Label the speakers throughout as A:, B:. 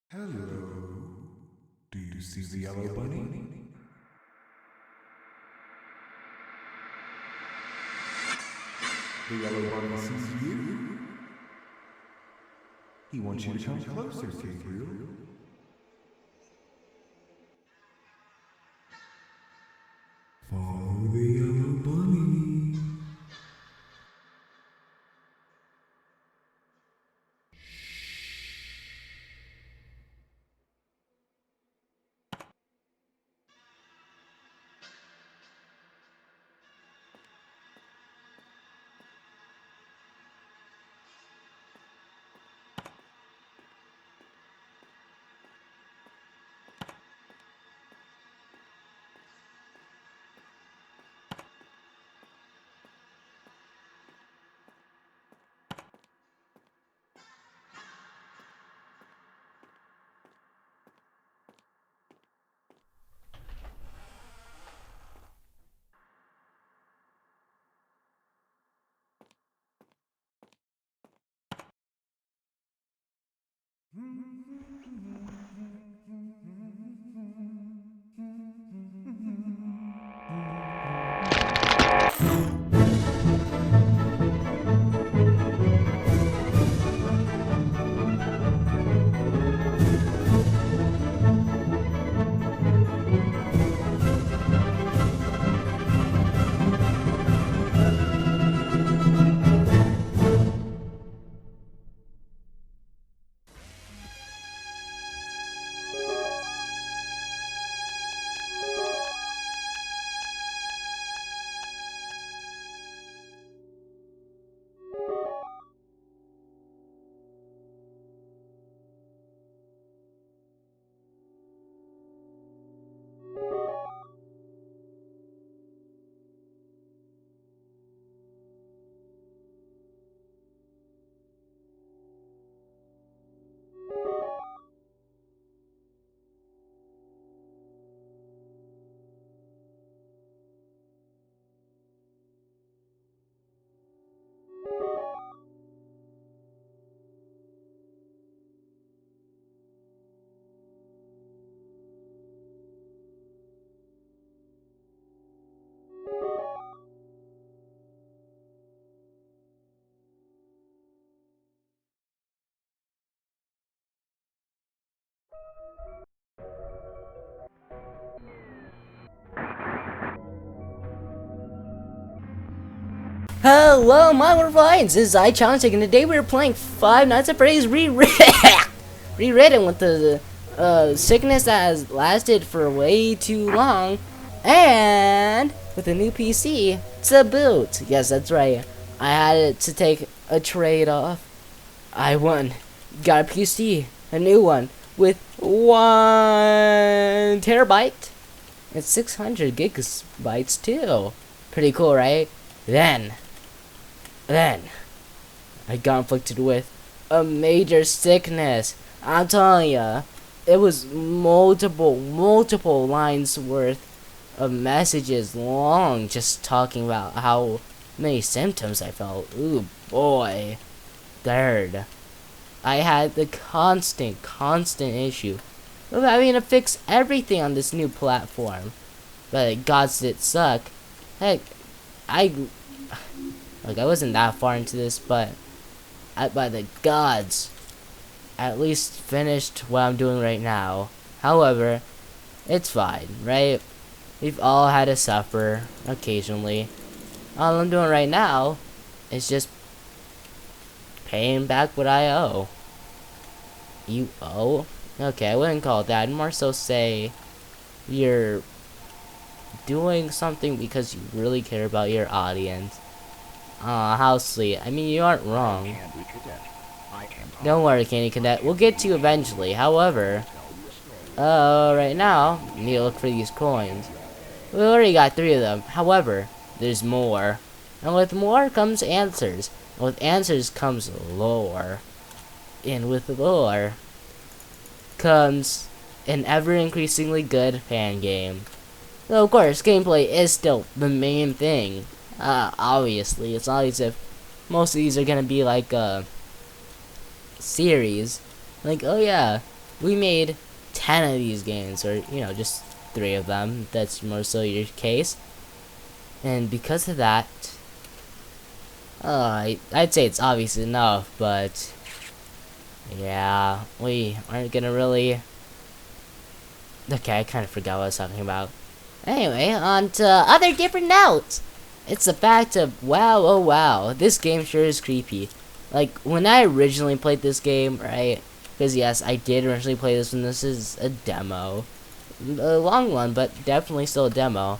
A: Hello. Do you see the yellow bunny? The yellow bunny sees you. He wants you to come closer, Gabriel. Follow the yellow bunny.
B: Hello, my wonderful audience. This is iChallenge, and today we are playing Five Nights at Freddy's rewritten with the sickness that has lasted for way too long, and with a new PC to boot. Yes, that's right. I had to take a trade off. I won. Got a PC, a new one with 1 terabyte and 600 gigabytes too. Pretty cool, right? Then I got inflicted with a major sickness. I'm telling ya, it was multiple lines worth of messages long, just talking about how many symptoms I felt. Ooh boy. Third, I had the constant issue of having to fix everything on this new platform. But gods did suck. Heck, I wasn't that far into this, but by the gods, at least finished what I'm doing right now. However, it's fine, right? We've all had to suffer occasionally. All I'm doing right now is just paying back what I owe. You owe? Okay, I wouldn't call it that. I'd more so say you're doing something because you really care about your audience. How sweet. I mean, you aren't wrong. Don't worry, Candy Cadet. We'll get to you eventually. However, right now, we need to look for these coins. We already got 3 of them. However, there's more. And with more comes answers. And with answers comes lore. And with lore comes an ever-increasingly good fan game. So, of course, gameplay is still the main thing. Obviously, it's not as if most of these are gonna be like a series. Like, oh yeah, we made 10 of these games, or just 3 of them. That's more so your case. And because of that, I'd say it's obvious enough, but yeah, we aren't gonna really. Okay, I kind of forgot what I was talking about. Anyway, on to other different notes. It's the fact of, wow, oh wow, this game sure is creepy. Like, when I originally played this game, right? Because yes, I did originally play this one. This is a demo. A long one, but definitely still a demo.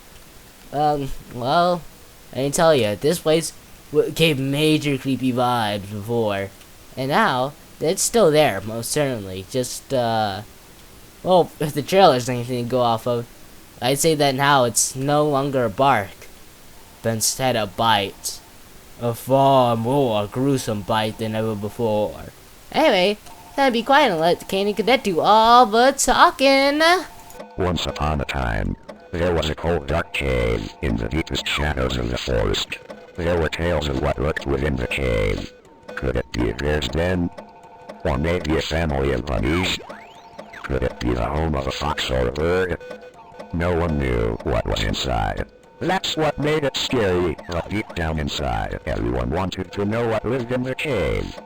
B: Well, I can tell you, this place gave major creepy vibes before. And now, it's still there, most certainly. Just, well, if the trailer's anything to go off of, I'd say that now it's no longer a bark, but instead a bite. A far more gruesome bite than ever before. Anyway, then be quiet and let the Candy Cadet do all the talking.
C: Once upon a time, there was a cold dark cave in the deepest shadows of the forest. There were tales of what lurked within the cave. Could it be a bear's den? Or maybe a family of bunnies? Could it be the home of a fox or a bird? No one knew what was inside. That's what made it scary, but deep down inside, everyone wanted to know what lived in the cave.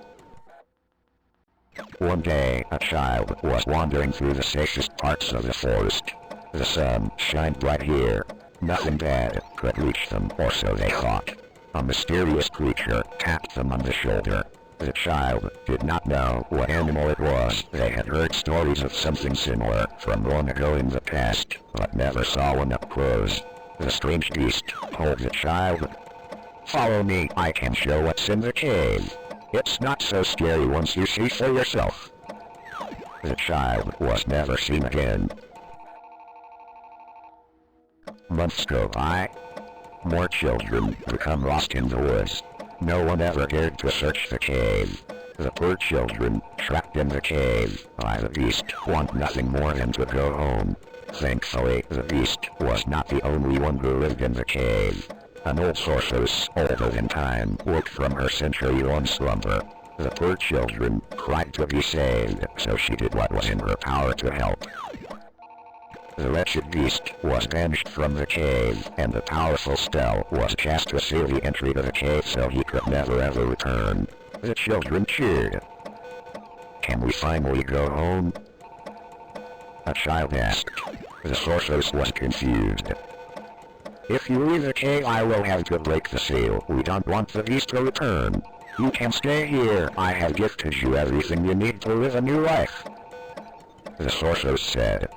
C: One day, a child was wandering through the safest parts of the forest. The sun shined bright here. Nothing bad could reach them, or so they thought. A mysterious creature tapped them on the shoulder. The child did not know what animal it was. They had heard stories of something similar from long ago in the past, but never saw one up close. The strange beast told the child, "Follow me, I can show what's in the cave. It's not so scary once you see for yourself." The child was never seen again. Months go by. More children become lost in the woods. No one ever dared to search the cave. The poor children, trapped in the cave by the beast, want nothing more than to go home. Thankfully, the beast was not the only one who lived in the cave. An old sorceress, older than time, woke from her century-long slumber. The poor children cried to be saved, so she did what was in her power to help. The wretched beast was banished from the cave, and the powerful spell was cast to seal the entry to the cave so he could never ever return. The children cheered. "Can we finally go home?" a child asked. The sorceress was confused. "If you leave the cave, I will have to break the seal. We don't want the beast to return. You can stay here. I have gifted you everything you need to live a new life," the sorceress said.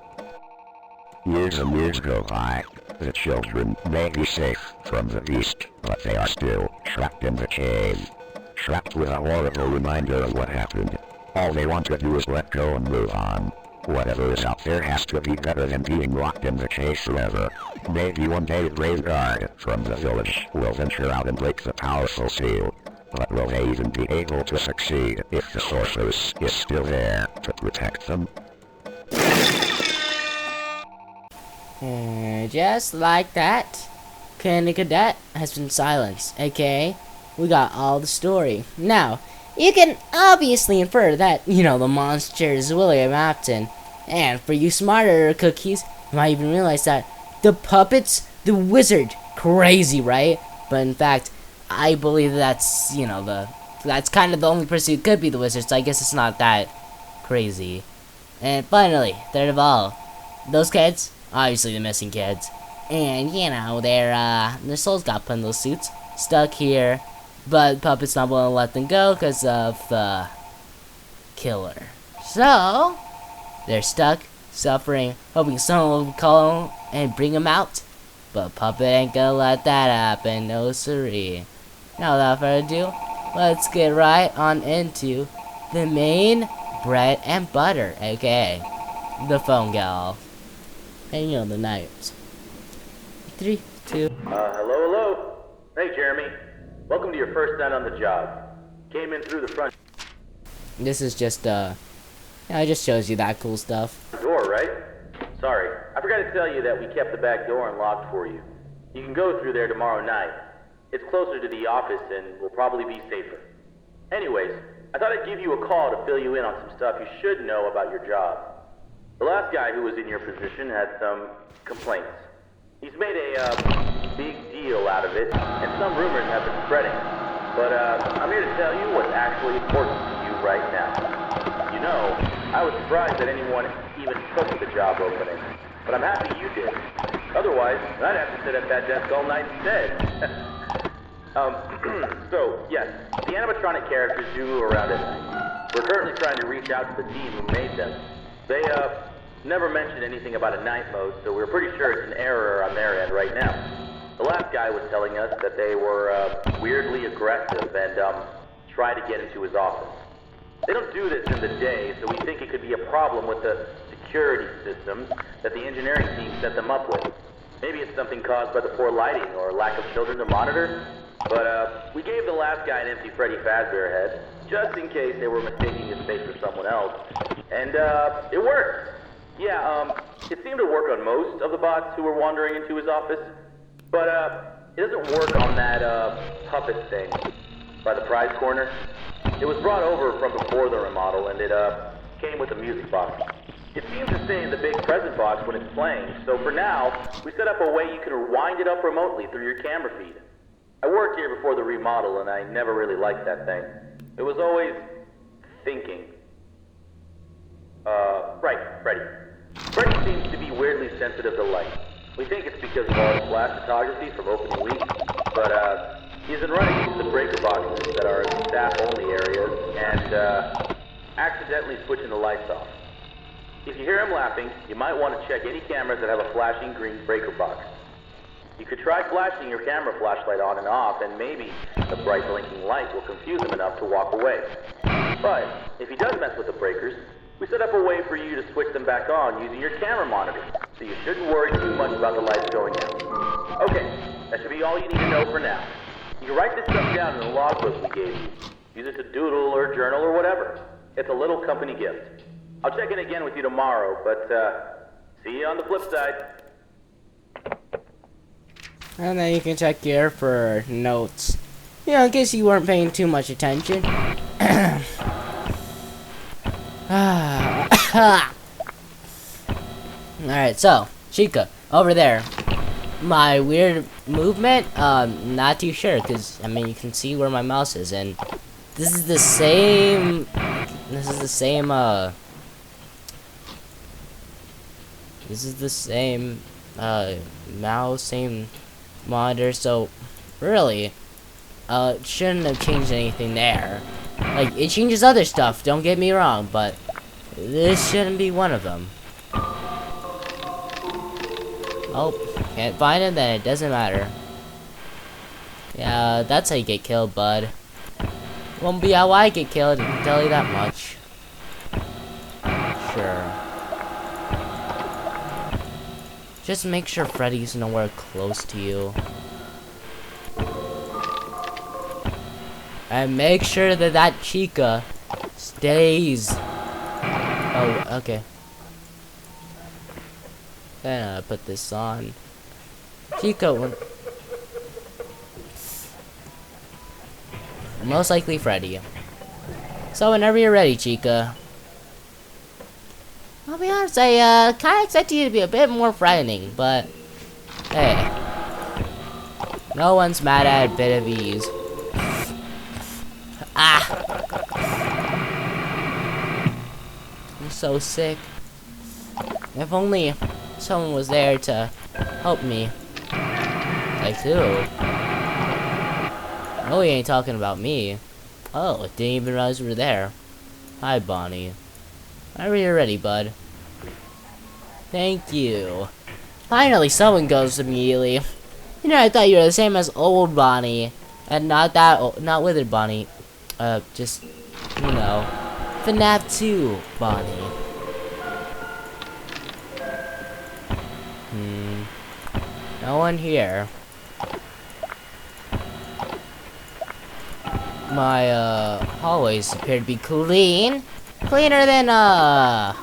C: Years and years go by. The children may be safe from the beast, but they are still trapped in the cave. Trapped with a horrible reminder of what happened. All they want to do is let go and move on. Whatever is out there has to be better than being locked in the cave forever. Maybe one day a brave guard from the village will venture out and break the powerful seal. But will they even be able to succeed if the sorceress is still there to protect them?
B: And just like that, Candy Cadet has been silenced, aka we got all the story. Now, you can obviously infer that, the monster is William Afton. And for you smarter cookies, you might even realize that the puppet's the wizard. Crazy, right? But in fact, I believe that's, that's kind of the only person who could be the wizard, so I guess it's not that crazy. And finally, third of all, those kids, obviously the missing kids. And, their souls got put in those suits, stuck here. But Puppet's not willing to let them go because of the killer. So, they're stuck, suffering, hoping someone will call them and bring them out. But Puppet ain't gonna let that happen, no siree. Now without further ado, let's get right on into the main bread and butter, aka the phone gal. And the knives. 3, 2.
D: Hello? Hey, Jeremy. Welcome to your first night on the job. Came in through the front
B: This is just, it just shows you that cool stuff.
D: door, right? Sorry, I forgot to tell you that we kept the back door unlocked for you. You can go through there tomorrow night. It's closer to the office and will probably be safer. Anyways, I thought I'd give you a call to fill you in on some stuff you should know about your job. The last guy who was in your position had some complaints. He's made a big deal out of it, and some rumors have been spreading. But I'm here to tell you what's actually important to you right now. You know, I was surprised that anyone even took the job opening, but I'm happy you did. Otherwise, I'd have to sit at that desk all night instead. So, yes, the animatronic characters do move around at night. We're currently trying to reach out to the team who made them. They, never mentioned anything about a night mode, so we're pretty sure it's an error on their end right now. The last guy was telling us that they were, weirdly aggressive and, tried to get into his office. They don't do this in the day, so we think it could be a problem with the security systems that the engineering team set them up with. Maybe it's something caused by the poor lighting or lack of children to monitor. But, we gave the last guy an empty Freddy Fazbear head, just in case they were mistaking his face for someone else. And, it worked. Yeah, it seemed to work on most of the bots who were wandering into his office. But, it doesn't work on that, puppet thing by the prize corner. It was brought over from before the remodel, and it, came with a music box. It seems to stay in the big present box when it's playing, so for now, we set up a way you can wind it up remotely through your camera feed. I worked here before the remodel, and I never really liked that thing. It was always thinking. Right, Freddy. Freddy seems to be weirdly sensitive to light. We think it's because of all the flash photography from opening week, but, he's been running into the breaker boxes that are in staff-only areas, and, accidentally switching the lights off. If you hear him laughing, you might want to check any cameras that have a flashing green breaker box. You could try flashing your camera flashlight on and off, and maybe the bright blinking light will confuse him enough to walk away. But if he does mess with the breakers, we set up a way for you to switch them back on using your camera monitor, so you shouldn't worry too much about the lights going out. Okay, that should be all you need to know for now. You can write this stuff down in the logbook we gave you. Use it to doodle or journal or whatever. It's a little company gift. I'll check in again with you tomorrow, but, see you on the flip side.
B: And then you can check here for notes. You know, in case you weren't paying too much attention. Alright, so, Chica, over there. My weird movement, not too sure, because, I mean, you can see where my mouse is, and this is the same, mouse, same monitor, so, really, it shouldn't have changed anything there. Like, it changes other stuff, don't get me wrong, but this shouldn't be one of them. Oh, can't find it, then it doesn't matter. Yeah, that's how you get killed, bud. Won't be how I get killed, I can tell you that much. Sure. Just make sure Freddy's nowhere close to you. And make sure that that Chica stays. Oh, okay. Then put this on. Chica. Most likely Freddy. So whenever you're ready, Chica. I'll be honest, I kind of expected you to be a bit more frightening, but hey, no one's mad at a bit of ease. Ah! I'm so sick. If only someone was there to help me. Like who? No, he ain't talking about me. Oh, didn't even realize we were there. Hi, Bonnie. Whenever you're ready, bud. Thank you. Finally, someone goes immediately. You know, I thought you were the same as old Bonnie, and not that old, not withered Bonnie. Just, you know, Fnaf 2 Bonnie. No one here. My, hallways appear to be clean. Cleaner than a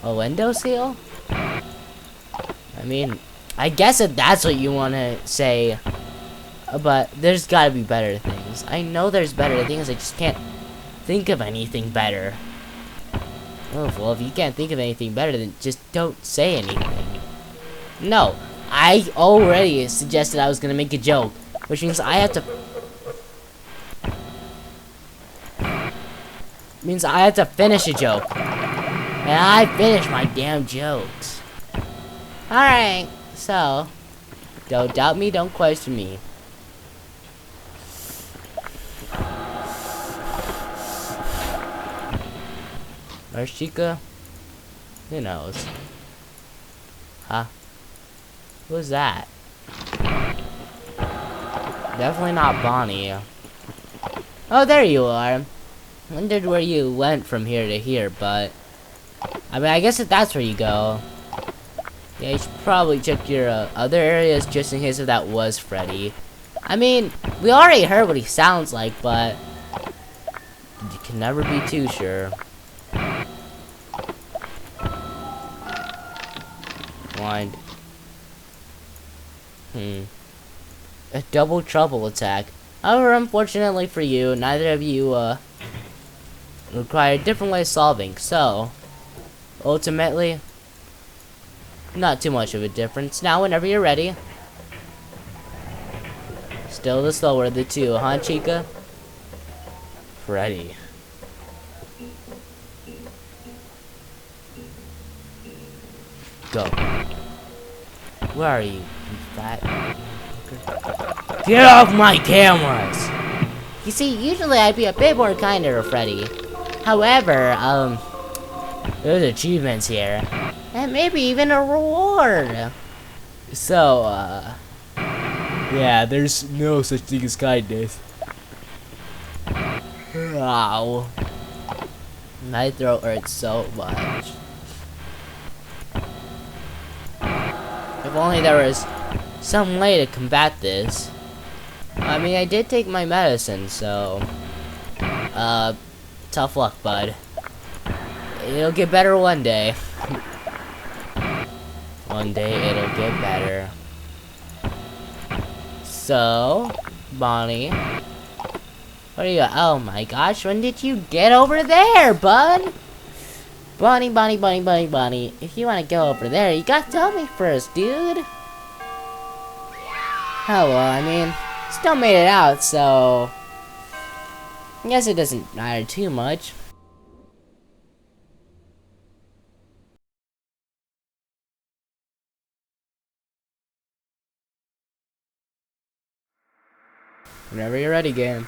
B: windowsill? I mean, I guess if that's what you want to say, But there's gotta be better things. I know there's better things, I just can't think of anything better. Oh, well, if you can't think of anything better, then just don't say anything. No, I already suggested I was gonna make a joke, which means I have to... means I have to finish a joke. And I finish my damn jokes. Alright, so... don't doubt me, don't question me. Where's Chica? Who knows? Huh? Who's that? Definitely not Bonnie. Oh, there you are. Wondered where you went from here to here, but... I mean, I guess if that's where you go. Yeah, you should probably check your other areas just in case if that was Freddy. I mean, we already heard what he sounds like, but... you can never be too sure. Blind. A double trouble attack. However, unfortunately for you, neither of you require different ways of solving. So, ultimately, not too much of a difference. Now, whenever you're ready. Still the slower of the two, huh, Chica? Freddy. Go. Where are you, you fat fucker? Get off my cameras! You see, usually I'd be a bit more kinder to Freddy. However, there's achievements here. And maybe even a reward. So, yeah, there's no such thing as kindness. Ow. My throat hurts so much. If only there was some way to combat this. I mean, I did take my medicine, so... tough luck, bud. It'll get better one day. One day it'll get better. So, Bonnie. What are you... oh my gosh, when did you get over there, bud? Bonnie, Bonnie, Bonnie, Bonnie, Bonnie. If you want to go over there, you gotta tell me first, dude. Oh, well, I mean, still made it out, so... I guess it doesn't matter too much. Whenever you're ready, game.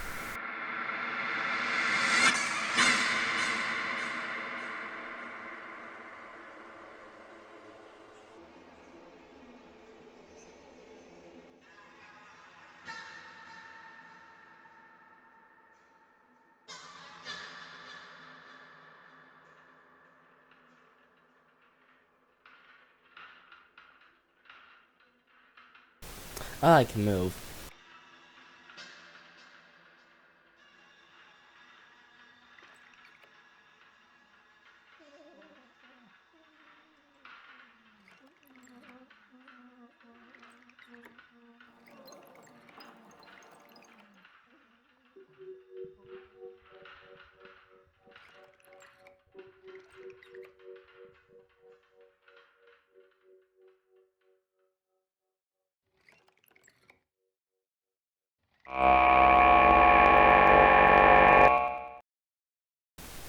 B: Oh, I can move.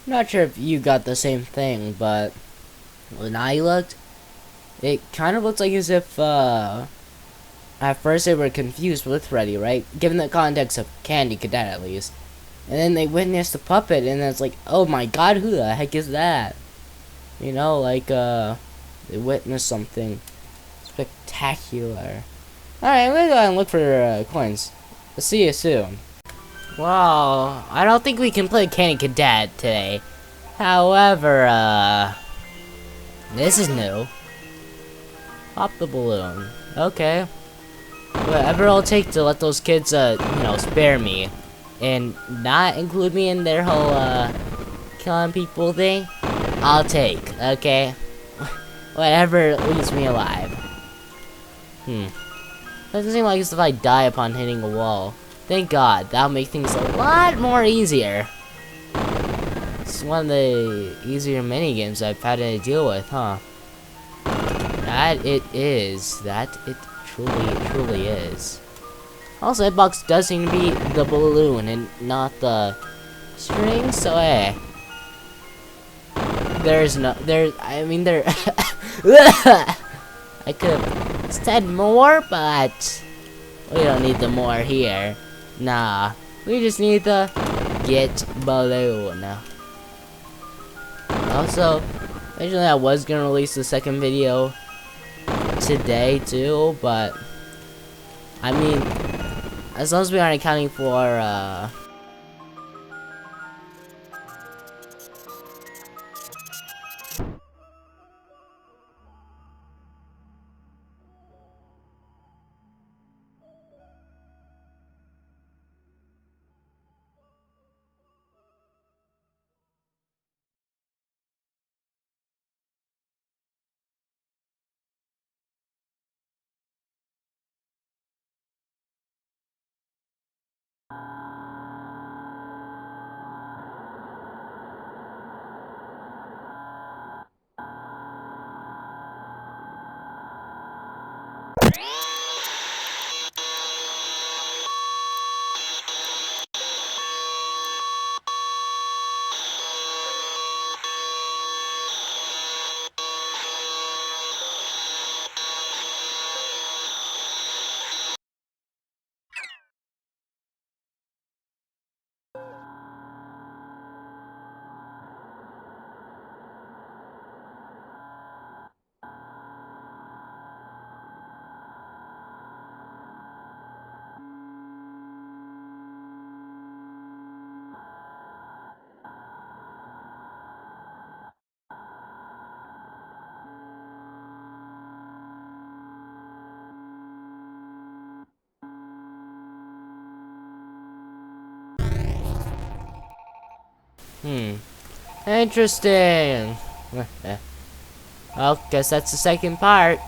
B: Not sure if you got the same thing, but when I looked, it kind of looks like as if, at first they were confused with Freddy, right? Given the context of Candy Cadet, at least. And then they witnessed the puppet, and it's like, oh my god, who the heck is that? You know, like, they witnessed something spectacular. Alright, I'm gonna go and look for, coins. I'll see you soon. Well, I don't think we can play Candy Cadet today. However, this is new. Pop the balloon. Okay. Whatever it'll take to let those kids, you know, spare me. And not include me in their whole, killing people thing. I'll take, okay? Whatever leaves me alive. Doesn't seem like as if I die upon hitting a wall. Thank God, that'll make things a lot more easier. It's one of the easier minigames I've had to deal with, huh? That it is. That it truly is. Also, Hitbox does seem to be the balloon and not the string, so I could have said more, but we don't need the more here. Nah, we just need the get balloon. Also, originally I was gonna release the second video today too, but I mean, as long as we aren't accounting for interesting. Well, guess that's the second part.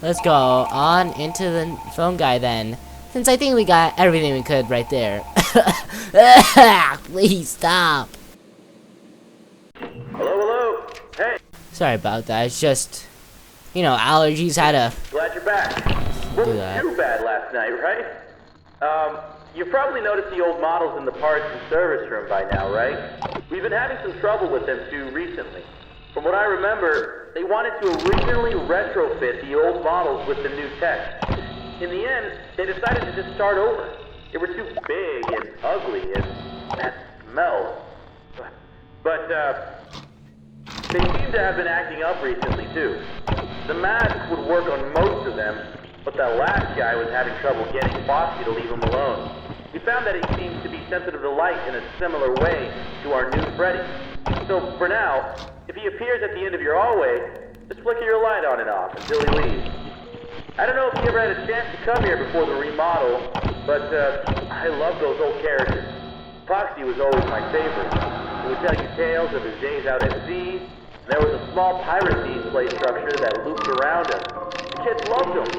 B: Let's go on into the phone guy then, since I think we got everything we could right there. Please stop.
D: Hello? Hey,
B: Sorry about that. It's just, you know, allergies had a
D: glad you're back.
B: do
D: Wasn't
B: that.
D: too bad last night, right? You've probably noticed the old models in the parts and service room by now, right? We've been having some trouble with them too recently. From what I remember, they wanted to originally retrofit the old models with the new tech. In the end, they decided to just start over. They were too big and ugly and that smell. But, they seem to have been acting up recently too. The mask would work on most of them, but that last guy was having trouble getting Foxy to leave him alone. We found that he seems to be sensitive to light in a similar way to our new Freddy. So for now, if he appears at the end of your hallway, just flicker your light on and off until he leaves. I don't know if you ever had a chance to come here before the remodel, but I love those old characters. Foxy was always my favorite. He would tell you tales of his days out at sea. There was a small piracy play structure that looped around him. The kids loved them.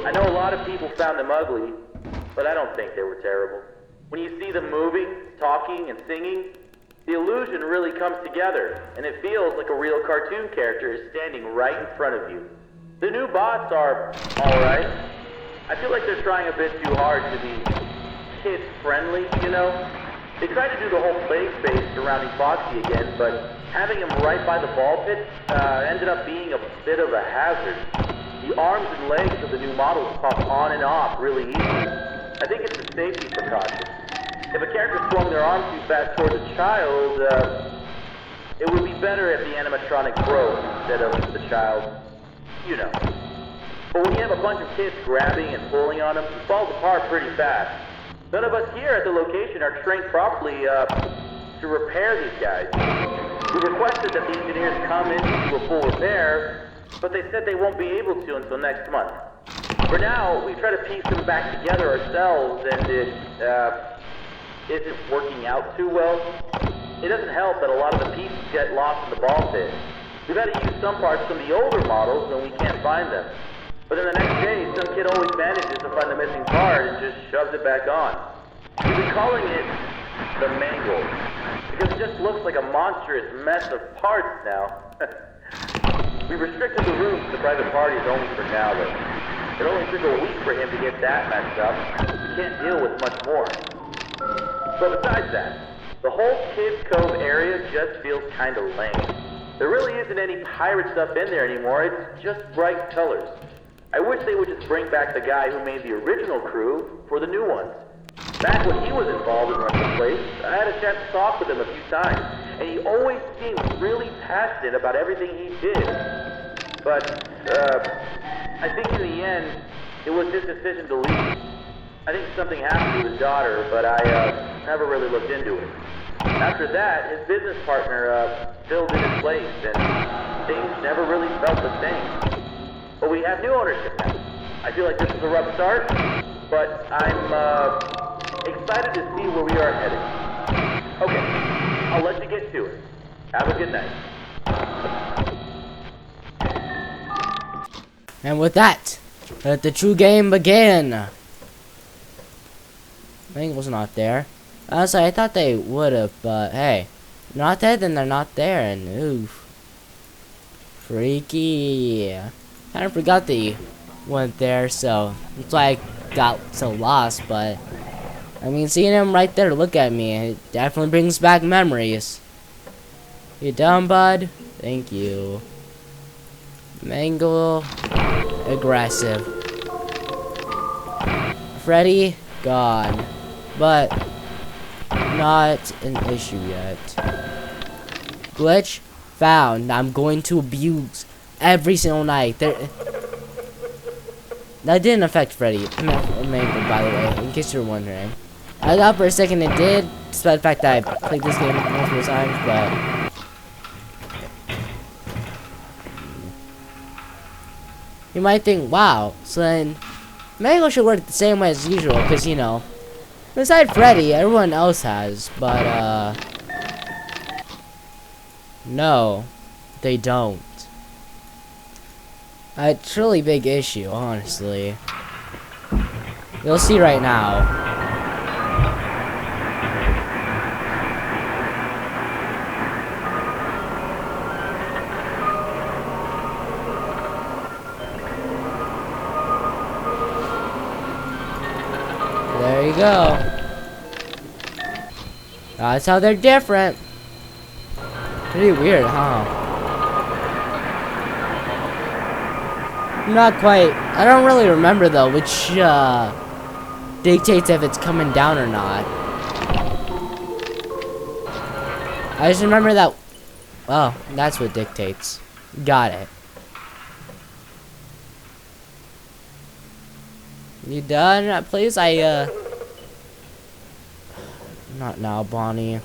D: I know a lot of people found them ugly, but I don't think they were terrible. When you see them moving, talking, and singing, the illusion really comes together, and it feels like a real cartoon character is standing right in front of you. The new bots are alright. I feel like they're trying a bit too hard to be kid-friendly, you know? They tried to do the whole play space surrounding Foxy again, but having him right by the ball pit ended up being a bit of a hazard. The arms and legs of the new models pop on and off really easily. I think it's a safety precaution. If a character swung their arm too fast towards a child, it would be better if the animatronic broke instead of the child, you know. But when you have a bunch of kids grabbing and pulling on them, it falls apart pretty fast. None of us here at the location are trained properly to repair these guys. We requested that the engineers come in to do a full repair, but they said they won't be able to until next month. For now, we try to piece them back together ourselves, and it isn't working out too well. It doesn't help that a lot of the pieces get lost in the ball pit. We've had to use some parts from the older models when we can't find them. But then the next day, some kid always manages to find the missing part and just shoves it back on. We've been calling it the Mangle, because it just looks like a monstrous mess of parts now. We restricted the rooms to private parties only for now, though. It only took a week for him to get that messed up. We can't deal with much more. But besides that, the whole Kids Cove area just feels kinda lame. There really isn't any pirate stuff in there anymore, it's just bright colors. I wish they would just bring back the guy who made the original crew for the new ones. Back when he was involved in running the place, I had a chance to talk with him a few times, and he always seemed really passionate about everything he did. But, I think in the end, it was his decision to leave. I think something happened to his daughter, but I, never really looked into it. After that, his business partner, filled in his place, and things never really felt the same. But we have new ownership now. I feel like this is a rough start, but I'm, excited to see where we are headed. Okay, I'll let you get to it. Have a good night.
B: And with that, let the true game begin. Mangle's not there. Honestly, I thought they would have, but hey, not there, then they're not there, and oof, freaky. Kind of forgot they went there, so that's why I got so lost. But I mean, seeing him right there, look at me, it definitely brings back memories. You done, bud? Thank you. Mangle, aggressive. Freddy, gone. But not an issue yet. Glitch found. I'm going to abuse every single night. That didn't affect Freddy. Mangle, by the way, in case you're wondering. I thought for a second it did, despite the fact that I played this game multiple times, but you might think, wow, so then Mangle should work the same way as usual, because, you know, besides Freddy, everyone else has, but, no, they don't. A truly big issue, honestly. You'll see right now. There you go. That's how they're different. Pretty weird, huh? Not quite. I don't really remember though which dictates if it's coming down or not. I just remember that. Oh, that's what dictates. Got it. You done? Please, not now, Bonnie.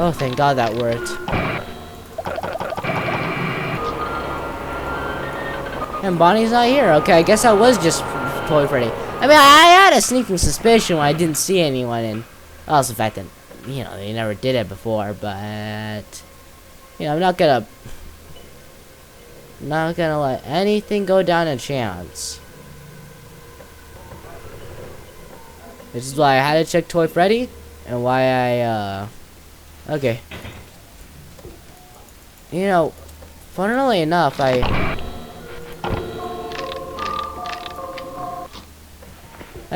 B: Oh, thank God that worked. And Bonnie's not here. Okay, I guess I was just Toy Freddy. I mean, I had a sneaking suspicion when I didn't see anyone, and also the fact that, you know, they never did it before, but you know, I'm not gonna let anything go down a chance. This is why I had to check Toy Freddy, and why I, okay. You know, funnily enough, I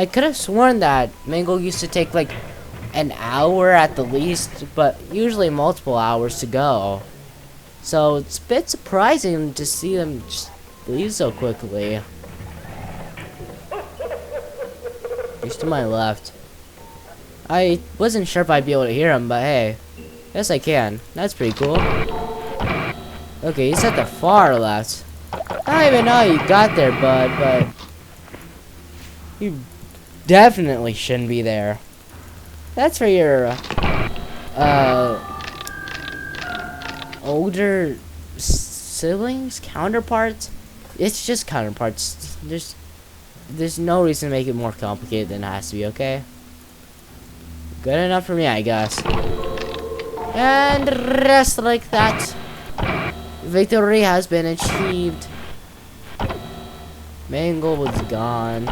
B: could have sworn that Mangle used to take like an hour at the least, but usually multiple hours to go. So it's a bit surprising to see them just leave so quickly. He's to my left. I wasn't sure if I'd be able to hear him, but hey, yes I can. That's pretty cool. Okay, he's at the far left. I don't even know how you got there, bud, but you definitely shouldn't be there. That's for your older siblings, counterparts. It's just counterparts. There's no reason to make it more complicated than it has to be, okay? Good enough for me, I guess. And rest like that. Victory has been achieved. Mangle was gone.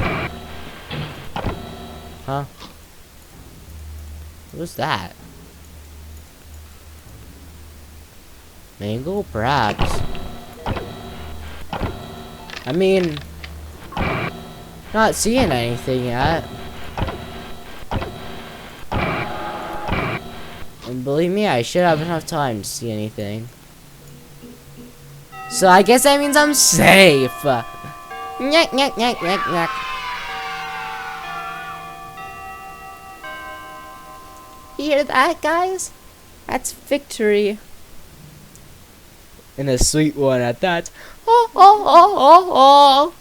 B: Huh? What was that? Mangle, perhaps. I mean, not seeing anything yet. And believe me, I should have enough time to see anything. So I guess that means I'm safe. Nyak, nyak, nyak, nyak, nyak. You hear that, guys? That's victory. And a sweet one at that. Oh, oh, oh, oh, oh.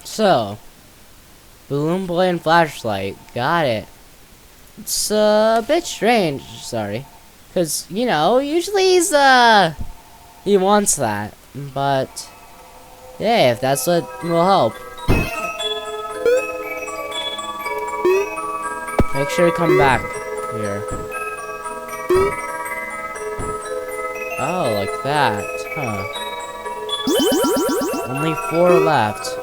B: So, balloon boy and flashlight, got it. It's a bit strange, sorry, cause you know usually he wants that, but yeah, if that's what will help. Make sure to come back here. Oh, like that, huh? Only 4 left.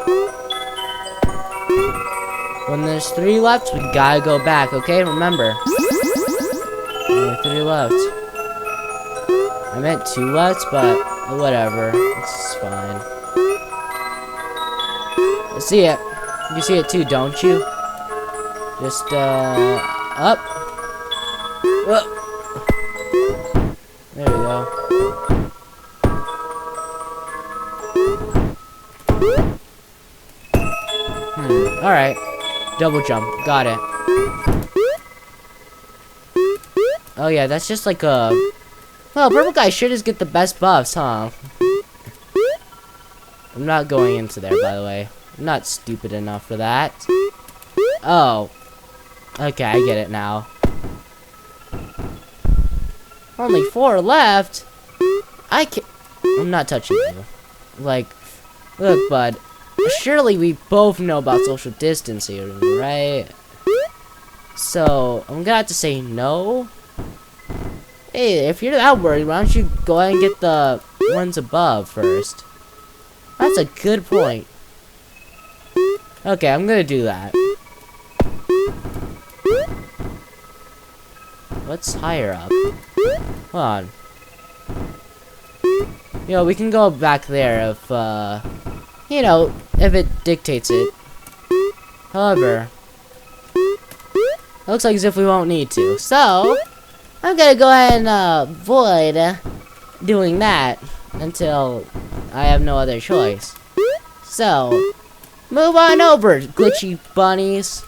B: When there's 3 left, we gotta go back, okay? Remember. Only 3 left. I meant 2 left, but whatever. It's fine. I see it. You see it too, don't you? Just, up. There we go. Alright. Double jump. Got it. Oh yeah, that's just like a... Well, purple guy sure does get the best buffs, huh? I'm not going into there, by the way. I'm not stupid enough for that. Oh. Okay, I get it now. Only 4 left? I can't... I'm not touching you. Like, look, bud. Surely we both know about social distancing, right? So, I'm gonna have to say no. Hey, if you're that worried, why don't you go ahead and get the ones above first? That's a good point. Okay, I'm gonna do that. What's higher up? Hold on. You know, we can go back there if, you know, if it dictates it. However, looks like as if we won't need to. So, I'm gonna go ahead and avoid doing that until I have no other choice. So, move on over, glitchy bunnies.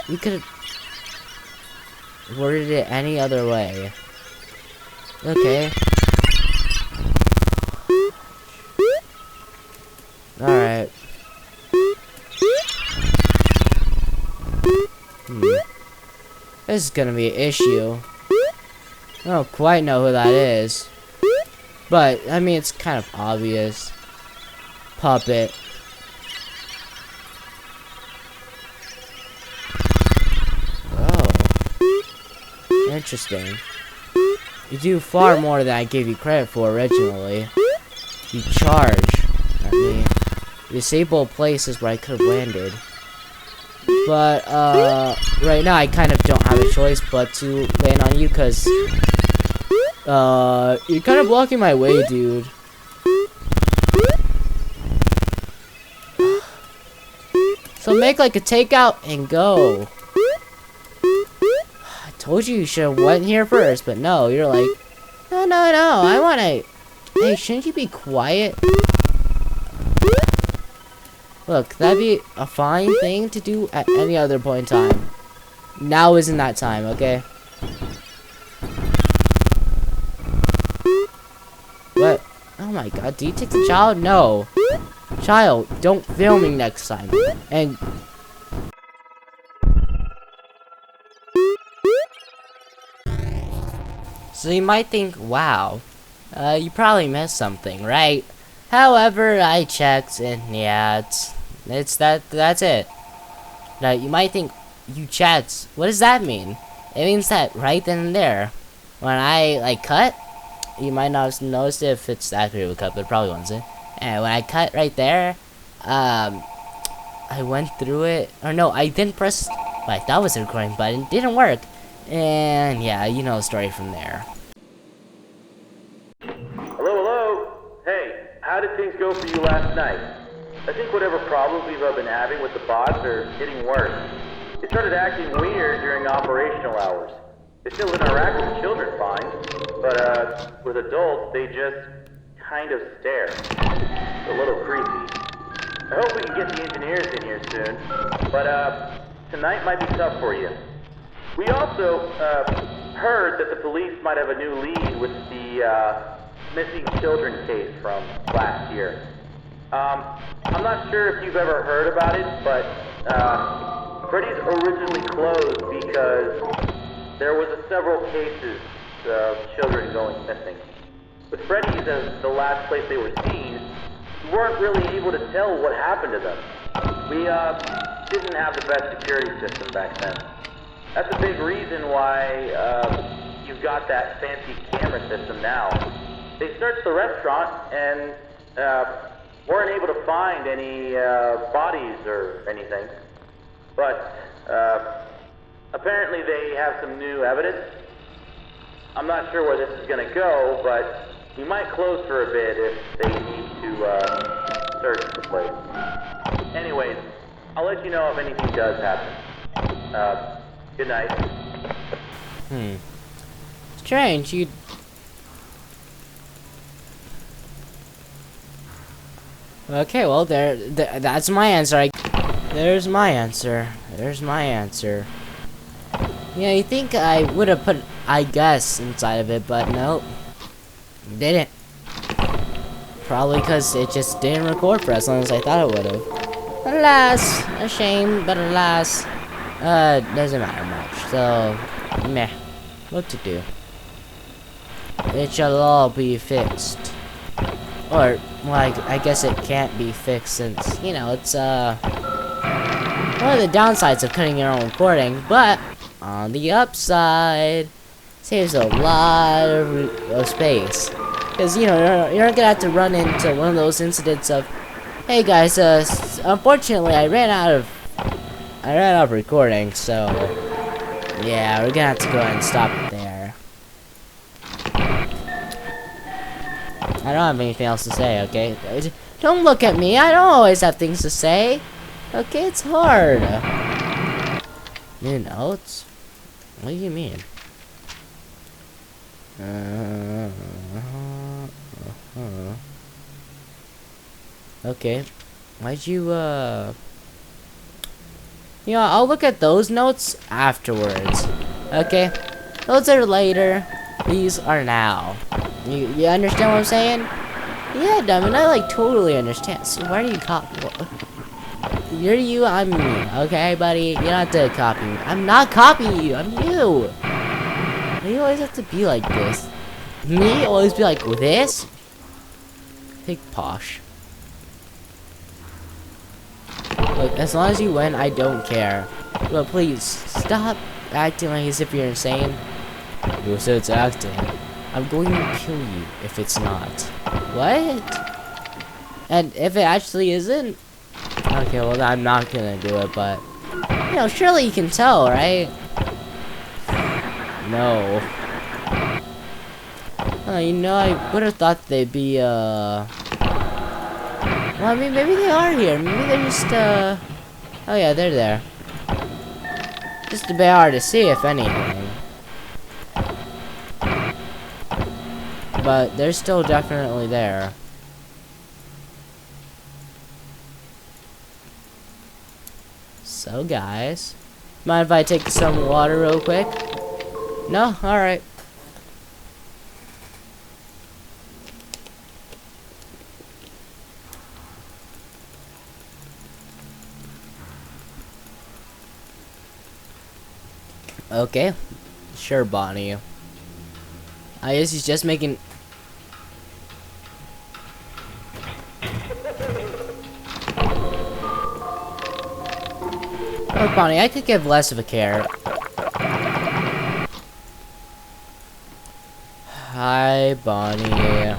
B: You could have worded it any other way. Okay. Alright. This is gonna be an issue. I don't quite know who that is. But, I mean, it's kind of obvious. Puppet. Oh. Interesting. You do far more than I gave you credit for originally. You charge. at me. Disabled places where I could have landed. But, right now I kind of don't have a choice but to land on you, because, you're kind of blocking my way, dude. So make like a takeout and go. I told you should have went here first, but no, you're like, no, I wanna, hey, shouldn't you be quiet? Look, that'd be a fine thing to do at any other point in time. Now isn't that time, okay? What? Oh my god, do you take the child? No. Child, don't film me next time. And... So you might think, wow, you probably missed something, right? However, I checked, and yeah, that's it. Now, you might think, you chats, what does that mean? It means that right then and there, when I, like, cut, you might not have noticed it if it's accurate with cut, but it probably wasn't. And when I cut right there, I went through it, or no, I didn't press what I thought was the recording button, it didn't work. And yeah, you know the story from there.
D: Hello? Hey, how did things go for you last night? I think whatever problems we've been having with the bots are getting worse. They started acting weird during operational hours. They still interact with children fine, but with adults, they just kind of stare. It's a little creepy. I hope we can get the engineers in here soon, but tonight might be tough for you. We also heard that the police might have a new lead with the missing children case from last year. I'm not sure if you've ever heard about it, but Freddy's originally closed because there was several cases of children going missing. With Freddy's as the last place they were seen, we weren't really able to tell what happened to them. We didn't have the best security system back then. That's a big reason why you've got that fancy camera system now. They searched the restaurant and weren't able to find any bodies or anything. But apparently they have some new evidence. I'm not sure where this is going to go, but we might close for a bit if they need to search the place. Anyways, I'll let you know if anything does happen. Good night.
B: Strange, you... Okay, well, that's my answer. There's my answer. Yeah, you think I would have put I guess inside of it, but nope. Didn't. Probably because it just didn't record for as long as I thought it would have. Alas, a shame, but alas, doesn't matter much. So, meh. What to do? It shall all be fixed. Or, well, I guess it can't be fixed since, you know, it's, one of the downsides of cutting your own recording, but on the upside, saves a lot of space. Because, you know, you're not gonna have to run into one of those incidents of, hey guys, unfortunately I ran out of recording, so, yeah, we're gonna have to go ahead and stop it there. I don't have anything else to say, okay? Don't look at me, I don't always have things to say. Okay, it's hard. New notes? What do you mean? Okay. Why'd you, You know, I'll look at those notes afterwards. Okay? Those are later. These are now. You understand what I'm saying? Yeah, Diamond, I like totally understand. So why are you You're you, I'm me. Okay, buddy? You don't have to copy me. I'm not copying you, I'm you. Why do you always have to be like this? Me always be like this? Big posh. Look, as long as you win, I don't care. But please, stop acting like as if you're insane. You said it's acting. I'm going to kill you if it's not. What? And if it actually isn't, okay, well I'm not gonna do it, but you know, surely you can tell, right? No. You know, I would have thought they'd be, well, I mean, maybe they are here. Maybe they're just, oh yeah, they're there. Just a bit hard to see, if anything. But they're still definitely there. So, guys, mind if I take some water real quick? No? Alright. Okay. Sure, Bonnie. I guess he's just making... Oh, Bonnie, I could give less of a care. Hi, Bonnie.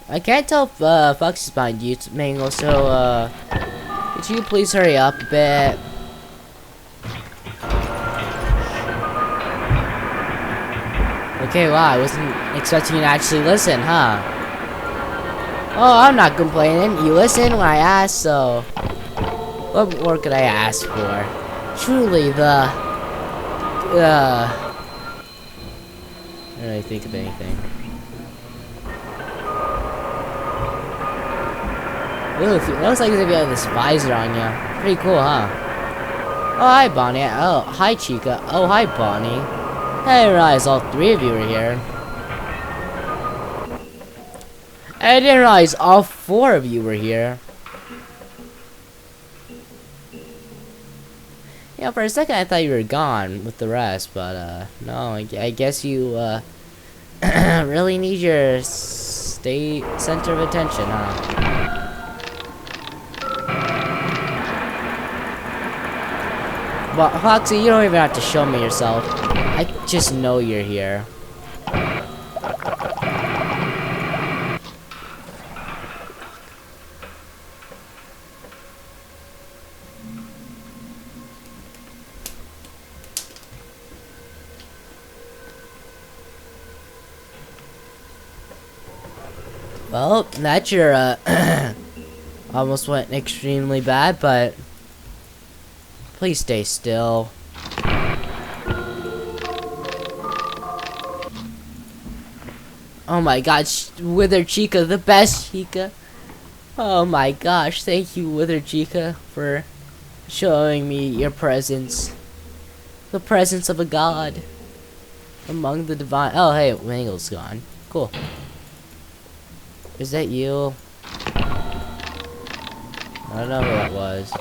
B: I can't tell if Fox is behind you, Mango, so, could you please hurry up a bit? Okay, wow, I wasn't expecting you to actually listen, huh? Oh, I'm not complaining. You listen when I ask, so... What more could I ask for? Truly, the... I don't really think of anything. Ooh, it looks like if you have this visor on you. Pretty cool, huh? Oh, hi, Bonnie. Oh, hi, Chica. Oh, hi, Bonnie. I didn't realize all three of you were here. I didn't realize all four of you were here. Yeah, for a second I thought you were gone with the rest, but no, I guess you really need your center of attention, huh? But Foxy, you don't even have to show me yourself. I just know you're here. Well, that your almost went extremely bad, but please stay still. Oh my gosh, Wither Chica, the best Chica. Oh my gosh, thank you, Wither Chica, for showing me your presence. The presence of a god among the divine. Oh, hey, Mangle's gone. Cool. Is that you? I don't know who that was.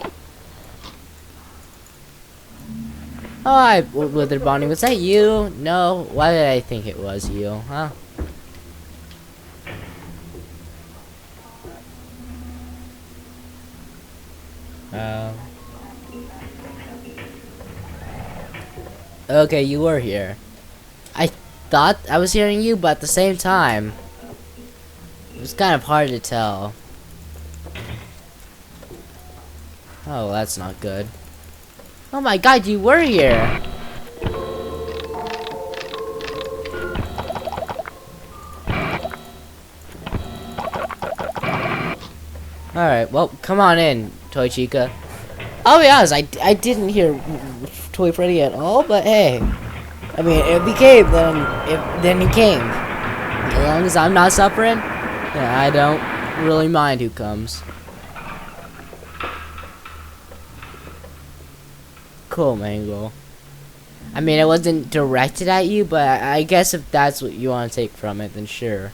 B: Oh, hi, Wither Bonnie. Was that you? No. Why did I think it was you? Huh? Okay, you were here. I thought I was hearing you, but at the same time, it was kind of hard to tell. Oh, that's not good. Oh my god, you were here! Alright, well, come on in, Toy Chica. I'll be honest, I didn't hear Toy Freddy at all, but hey. I mean, if he came, then he came. As long as I'm not suffering, yeah, I don't really mind who comes. Cool, Mango. I mean, it wasn't directed at you, but I guess if that's what you want to take from it, then sure.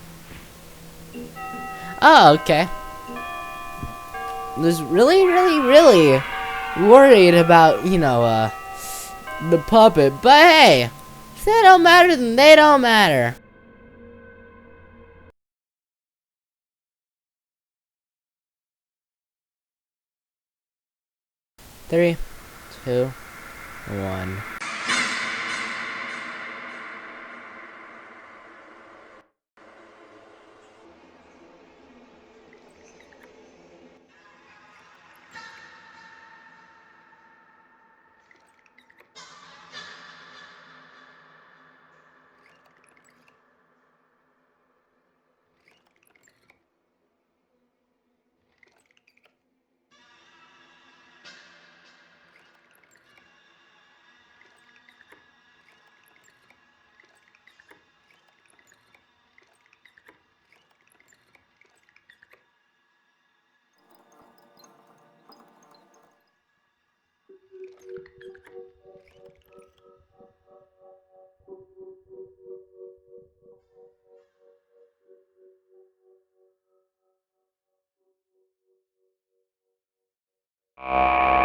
B: Oh, okay. I was really worried about, you know, the puppet, but hey, if they don't matter, then they don't matter. Three, two, one. Alright,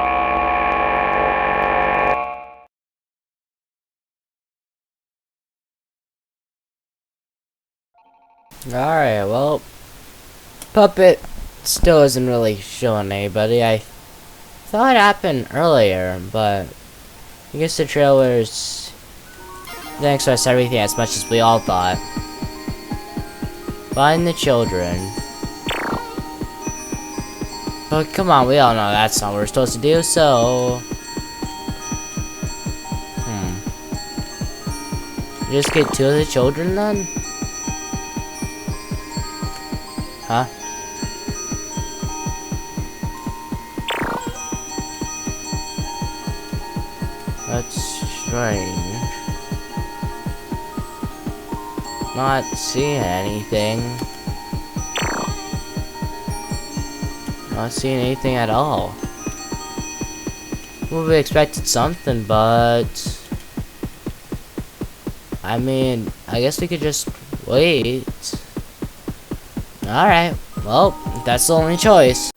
B: well, Puppet still isn't really showing anybody. I thought it happened earlier, but I guess the trailers didn't express everything as much as we all thought. Find the children. But come on, we all know that's not what we're supposed to do, so... Just get 2 of the children then? Huh? That's strange. Not seeing anything. Not seeing anything at all. We expected something, but... I mean, I guess we could just wait. Alright, well, that's the only choice.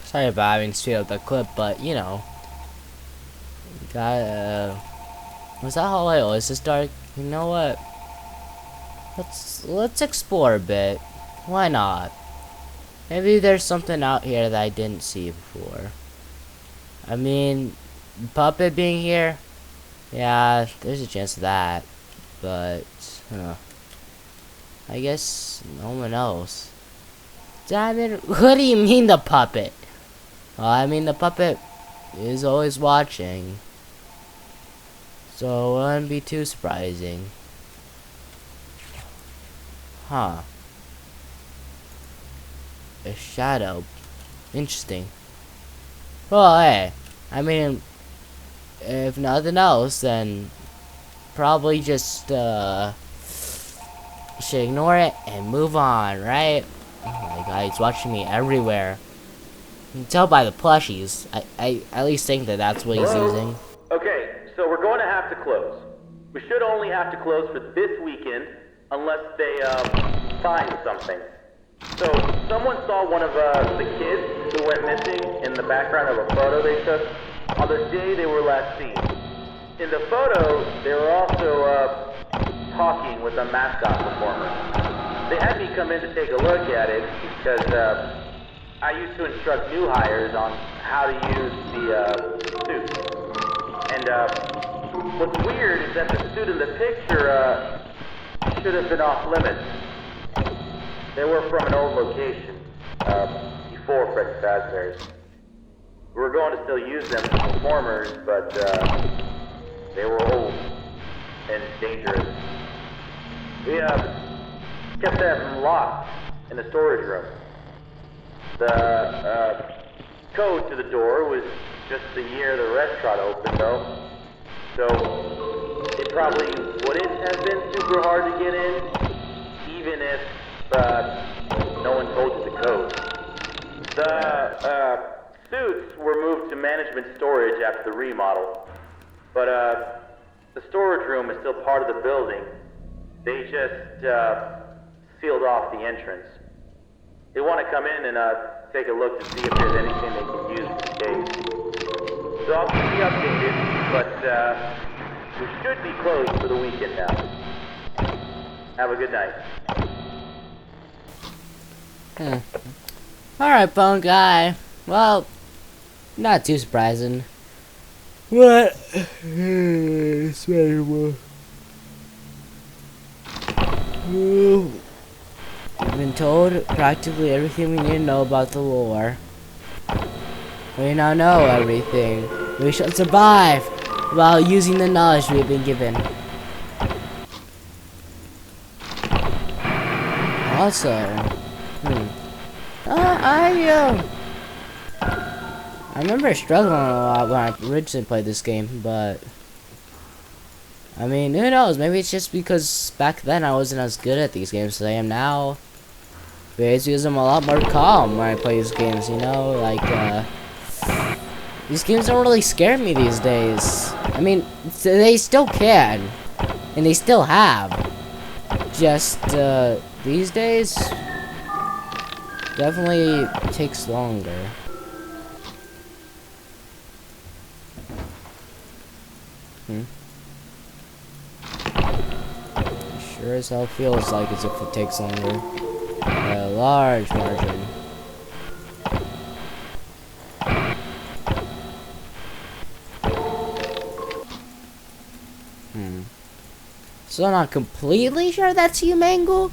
B: Sorry about having to speed up the clip, but you know, got was that how I always this dark? You know what? Let's explore a bit. Why not? Maybe there's something out here that I didn't see before. I mean, Puppet being here, yeah, there's a chance of that, but I guess no one else. Damn it! What do you mean the puppet? Well, I mean the puppet is always watching, so it wouldn't be too surprising. Huh. A shadow. Interesting. Well, hey, I mean, if nothing else, then probably just should ignore it and move on, right? Oh my god, he's watching me everywhere. You can tell by the plushies. I at least think that that's what he's
D: Hello?
B: using.
D: Okay, so we're going to have to close. We should only have to close for this weekend, unless they, find something. So, someone saw one of, the kids who went missing in the background of a photo they took on the day they were last seen. In the photo, they were also, talking with a mascot performer. They had me come in to take a look at it because, I used to instruct new hires on how to use the, suit. And, what's weird is that the suit in the picture, should have been off limits. They were from an old location, before Freddy Fazbear's. We were going to still use them for performers, but, they were old and dangerous. We, kept them locked in the storage room. The, code to the door was just the year the restaurant opened, though. So, it probably wouldn't have been super hard to get in, even if, no one told you the code. The, suits were moved to management storage after the remodel. But, the storage room is still part of the building. They just, sealed off the entrance. They want to come in and, take a look to see if there's anything they can use in the case. So I'll keep you updated, but, we should be closed for the weekend now. Have a good night.
B: Alright, Bone Guy. Well, not too surprising. What? It's very well. We've been told practically everything we need to know about the lore. We now know everything. We shall survive while using the knowledge we have been given. Also, I remember struggling a lot when I originally played this game, but I mean, who knows? Maybe it's just because back then I wasn't as good at these games as I am now. Basically, I'm a lot more calm when I play these games, you know? Like, these games don't really scare me these days. I mean, they still can. And they still have. Just, these days, definitely takes longer. Sure as hell feels like as if it takes longer. By a large margin. So I'm not completely sure that's you, Mangle,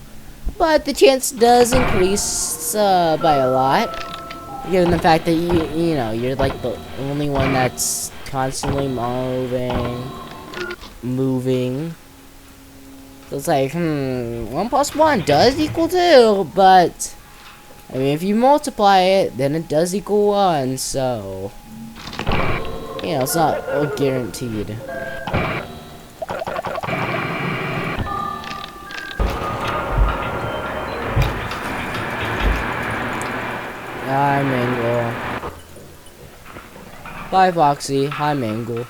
B: but the chance does increase by a lot, given the fact that you know you're like the only one that's constantly moving. So it's like 1 plus 1 does equal 2, but I mean if you multiply it, then it does equal 1. So you know it's not all guaranteed. Hi, Mangle. Bye, Foxy. Hi, Mangle.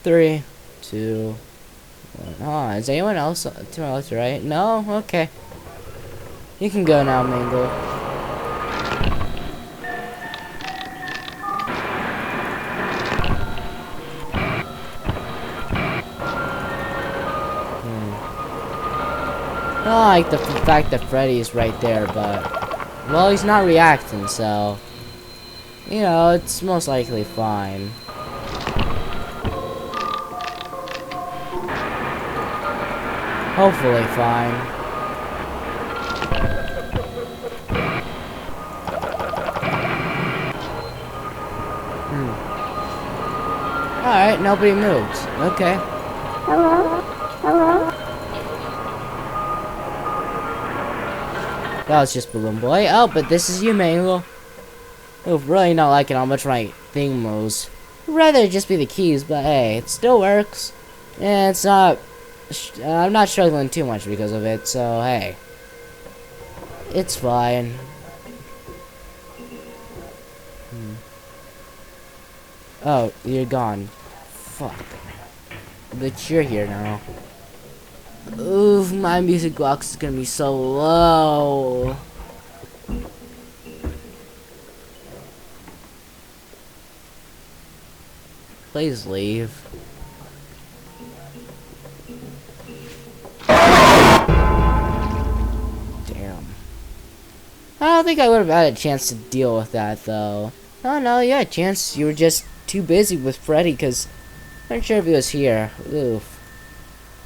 B: Three, two, one. Oh, is anyone else to my left or right? No? Okay. You can go now, Mangle. I like the fact that Freddy is right there, but well, he's not reacting, so you know, it's most likely fine. Hopefully fine. Alright, nobody moved. Okay. That was just Balloon Boy. Oh, but this is you, Mangle. Oh, really not liking how much my thing moves. I'd rather it just be the keys, but hey, it still works. And it's not... I'm not struggling too much because of it, so hey. It's fine. Oh, you're gone. Fuck. But you're here now. Oof, my music box is gonna be so low. Please leave. Damn. I don't think I would have had a chance to deal with that, though. Oh no, you had a chance. You were just too busy with Freddy, because I'm not sure if he was here. Oof.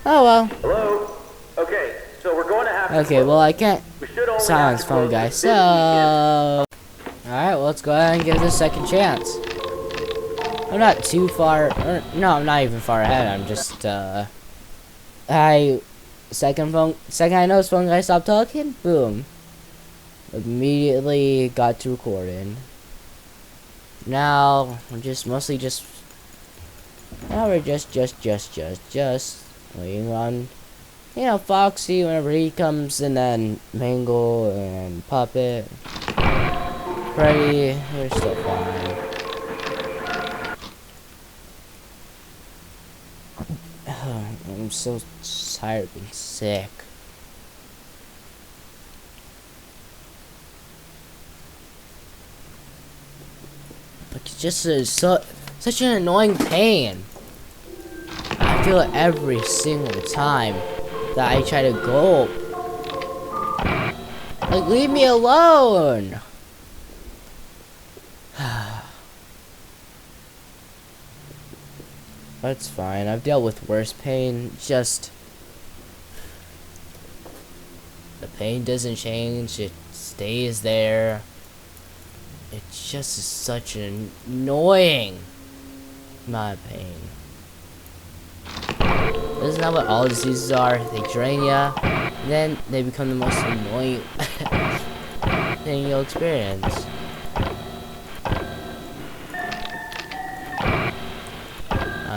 B: Oh well.
D: Hello? Okay, so we're going to have to
B: Okay, well I can't
D: We should only
B: silence
D: have to
B: phone
D: close
B: guy,
D: this
B: so...
D: weekend.
B: Alright, well let's go ahead and give this a second chance. I'm not too far, no, I'm not even far ahead, I'm just, second I noticed phone guy stopped talking, boom. Immediately got to recording. Now, we're just mostly just, now we're just waiting on, you know, Foxy whenever he comes, and then Mangle and Puppet. Freddy, we're still fine. I'm so tired of being sick. But it's just such an annoying pain. I feel it every single time that I try to go. Like, leave me alone! That's fine. I've dealt with worse pain. Just the pain doesn't change. It stays there. It's just such an annoying amount of pain. Isn't that what all diseases are? They drain ya, and then they become the most annoying thing you'll experience.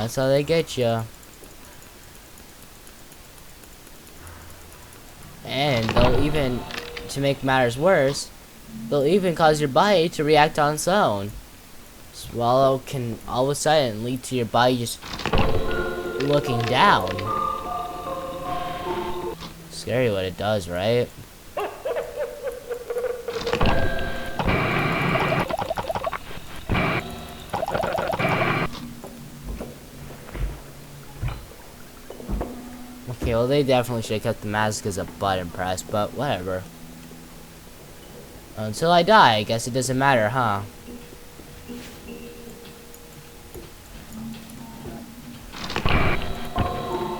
B: That's how they get you. And they'll even, to make matters worse, they'll even cause your body to react on its own. Swallow can all of a sudden lead to your body just looking down. Scary what it does, right? Okay, well they definitely should have kept the mask as a button press, but whatever. Until I die, I guess it doesn't matter, huh?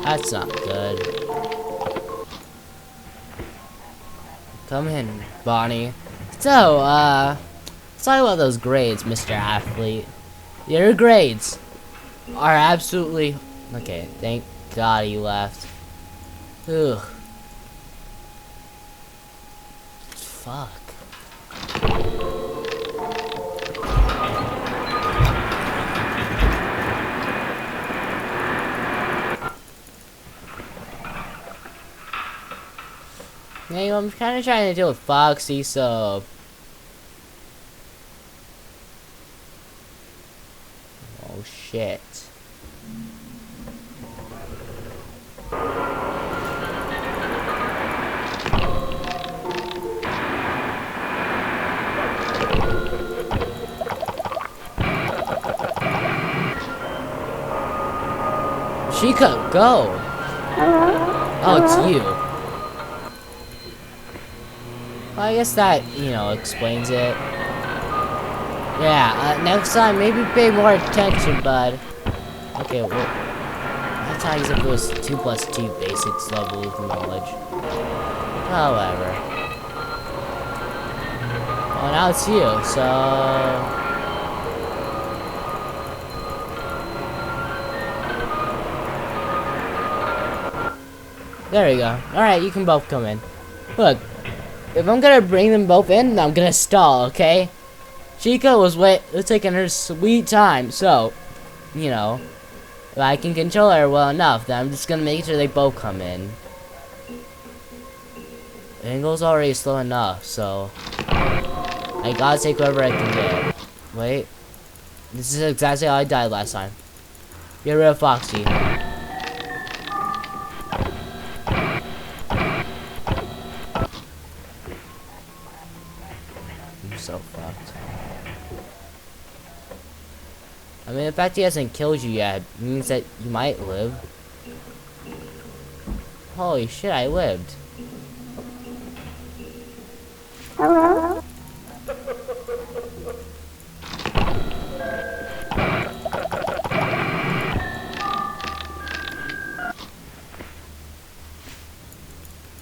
B: That's not good. Come in, Bonnie. So, let's talk about those grades, Mr. Athlete. Your grades are absolutely... Okay, thank God he left. Ugh. Fuck. Hey, I'm kind of trying to deal with Foxy, so... Oh, shit. Chica, go! Oh, it's you. Well, I guess that, you know, explains it. Yeah, next time, maybe pay more attention, bud. Okay, well, that's how if it was 2 plus 2 basics level of knowledge. However. Well, now it's you, so... There we go. Alright, you can both come in. Look, if I'm gonna bring them both in, I'm gonna stall, okay? Chica was taking her sweet time, so, you know, if I can control her well enough, then I'm just gonna make sure they both come in. Angle's already slow enough, so I gotta take whoever I can get. Wait. This is exactly how I died last time. Get rid of Foxy. I'm so fucked. I mean, the fact he hasn't killed you yet means that you might live. Holy shit, I lived.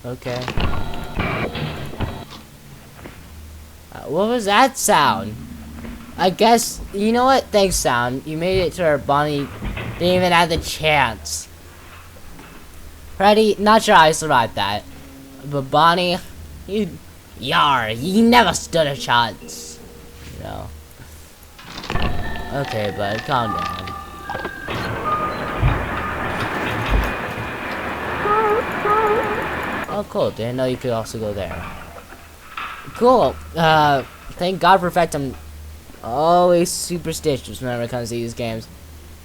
B: Okay. What was that sound? I guess, you know what? Thanks, sound. You made it to where Bonnie didn't even have the chance. Freddy, not sure I survived that. But Bonnie, you never stood a chance. You know. Okay, bud, calm down. Oh, cool. Didn't know you could also go there. Cool. Thank God for the fact I'm always superstitious whenever it comes to these games.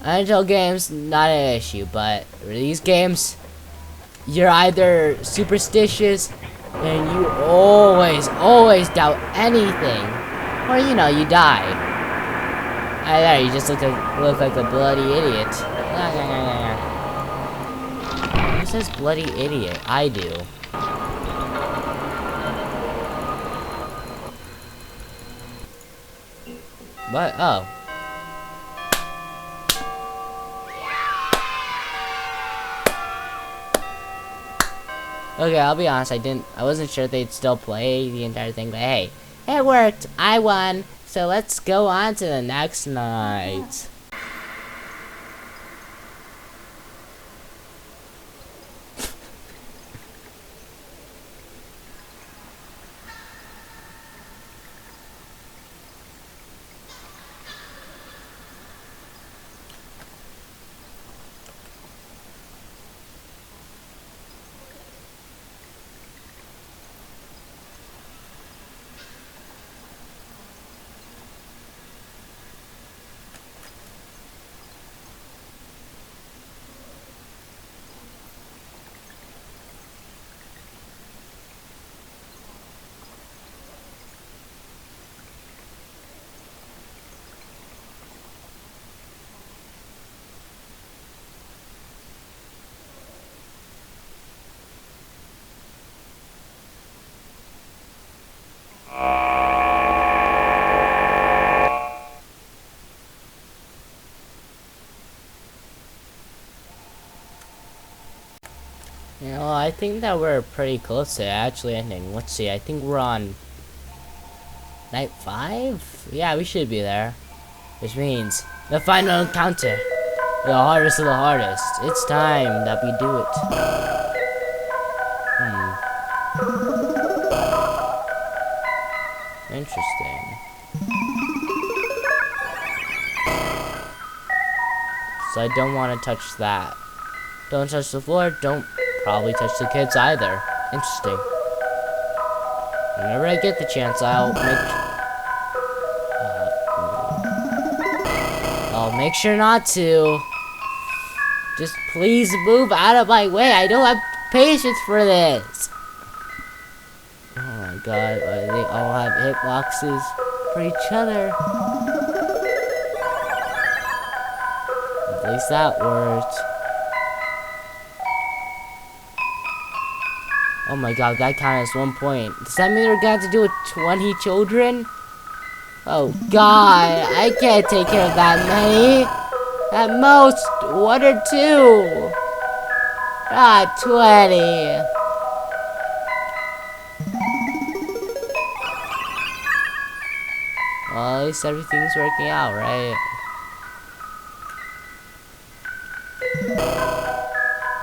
B: NHL games, not an issue, but for these games, you're either superstitious and you always doubt anything, or you know, you die. There, you just look like a bloody idiot. Who says bloody idiot? I do. What? Oh. Okay, I'll be honest, I wasn't sure if they'd still play the entire thing, but hey, it worked. I won. So let's go on to the next night. You know, I think that we're pretty close to actually ending. Let's see, I think we're on night 5? Yeah, we should be there. Which means the final encounter. The hardest of the hardest. It's time that we do it. Interesting. So I don't want to touch that. Don't touch the floor, don't probably touch the kids either. Interesting. Whenever I get the chance, I'll make sure not to. Just please move out of my way. I don't have patience for this. Oh my god, they all have hitboxes for each other. At least that worked. Oh my god, that counted as 1 point. Does that mean we're gonna have to do with 20 children? Oh god, I can't take care of that many. At most, 1 or 2. Not 20. Well, at least everything's working out, right?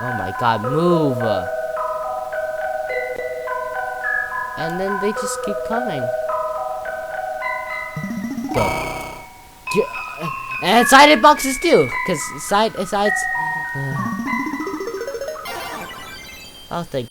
B: Oh my god, move! And then they just keep coming. Go. And sided boxes too, because sides. Oh, thank.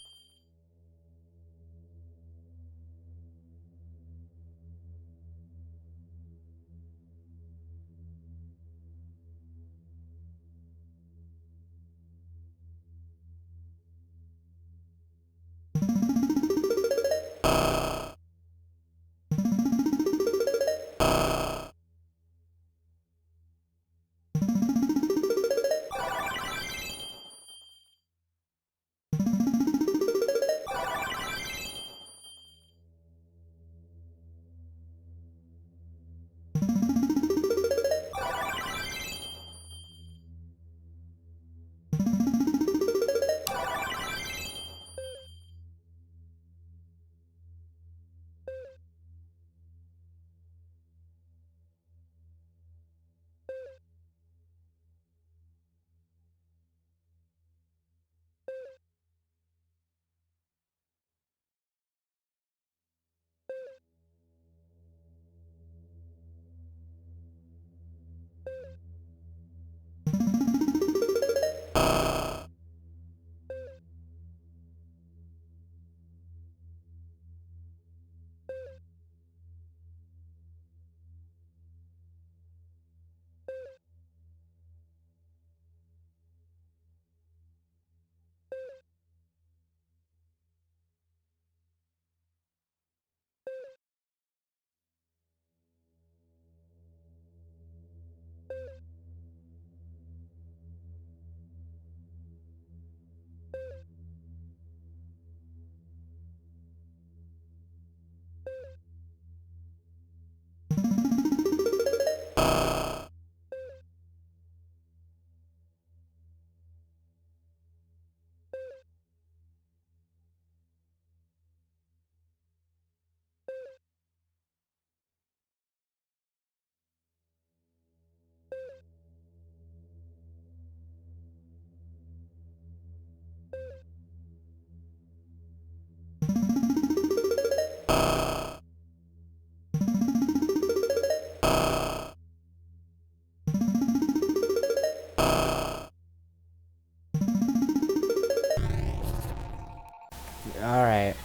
B: Alright.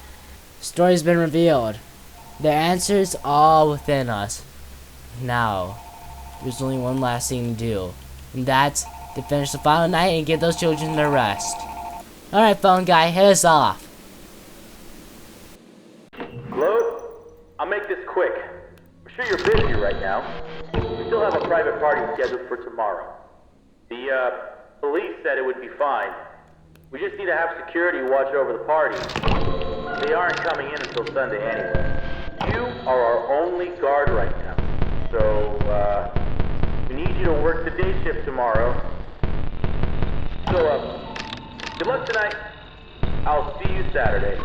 B: Story's been revealed. The answer's all within us. Now, there's only one last thing to do. And that's to finish the final night and give those children their rest. Alright, phone guy, hit us off.
D: Hello? I'll make this quick. I'm sure you're busy right now. We still have a private party scheduled for tomorrow. The, police said it would be fine. We just need to have security watch over the party. They aren't coming in until Sunday anyway. You are our only guard right now. So, we need you to work the day shift tomorrow. So, good luck tonight. I'll see you Saturday.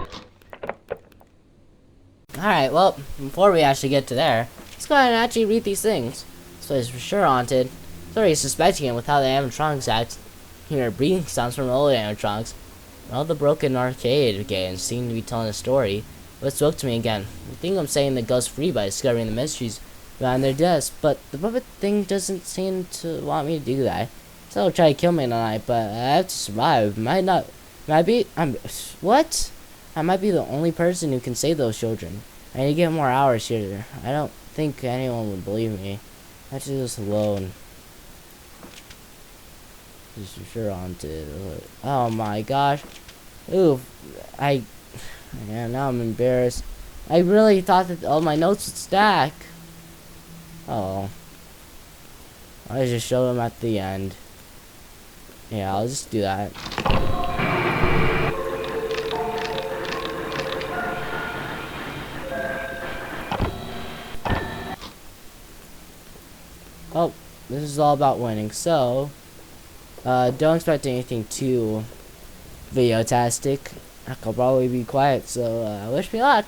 B: Alright, well, before we actually get to there, let's go ahead and actually read these things. This place is for sure haunted. It's already suspecting it with how the animatronics act. Hear breathing sounds from old animatronics. All the broken arcade games seem to be telling a story. What spoke to me again? I think I'm setting the ghosts free by discovering the mysteries behind their deaths, but the puppet thing doesn't seem to want me to do that. So it'll try to kill me tonight, but I have to survive. I might be the only person who can save those children. I need to get more hours here. I don't think anyone would believe me. I have to do this alone. This is sure haunted. Oh my gosh. Ooh, yeah, now I'm embarrassed. I really thought that all my notes would stack. Oh. I'll just show them at the end. Yeah, I'll just do that. Oh, this is all about winning, so don't expect anything too videotastic. I'll probably be quiet, so wish me luck.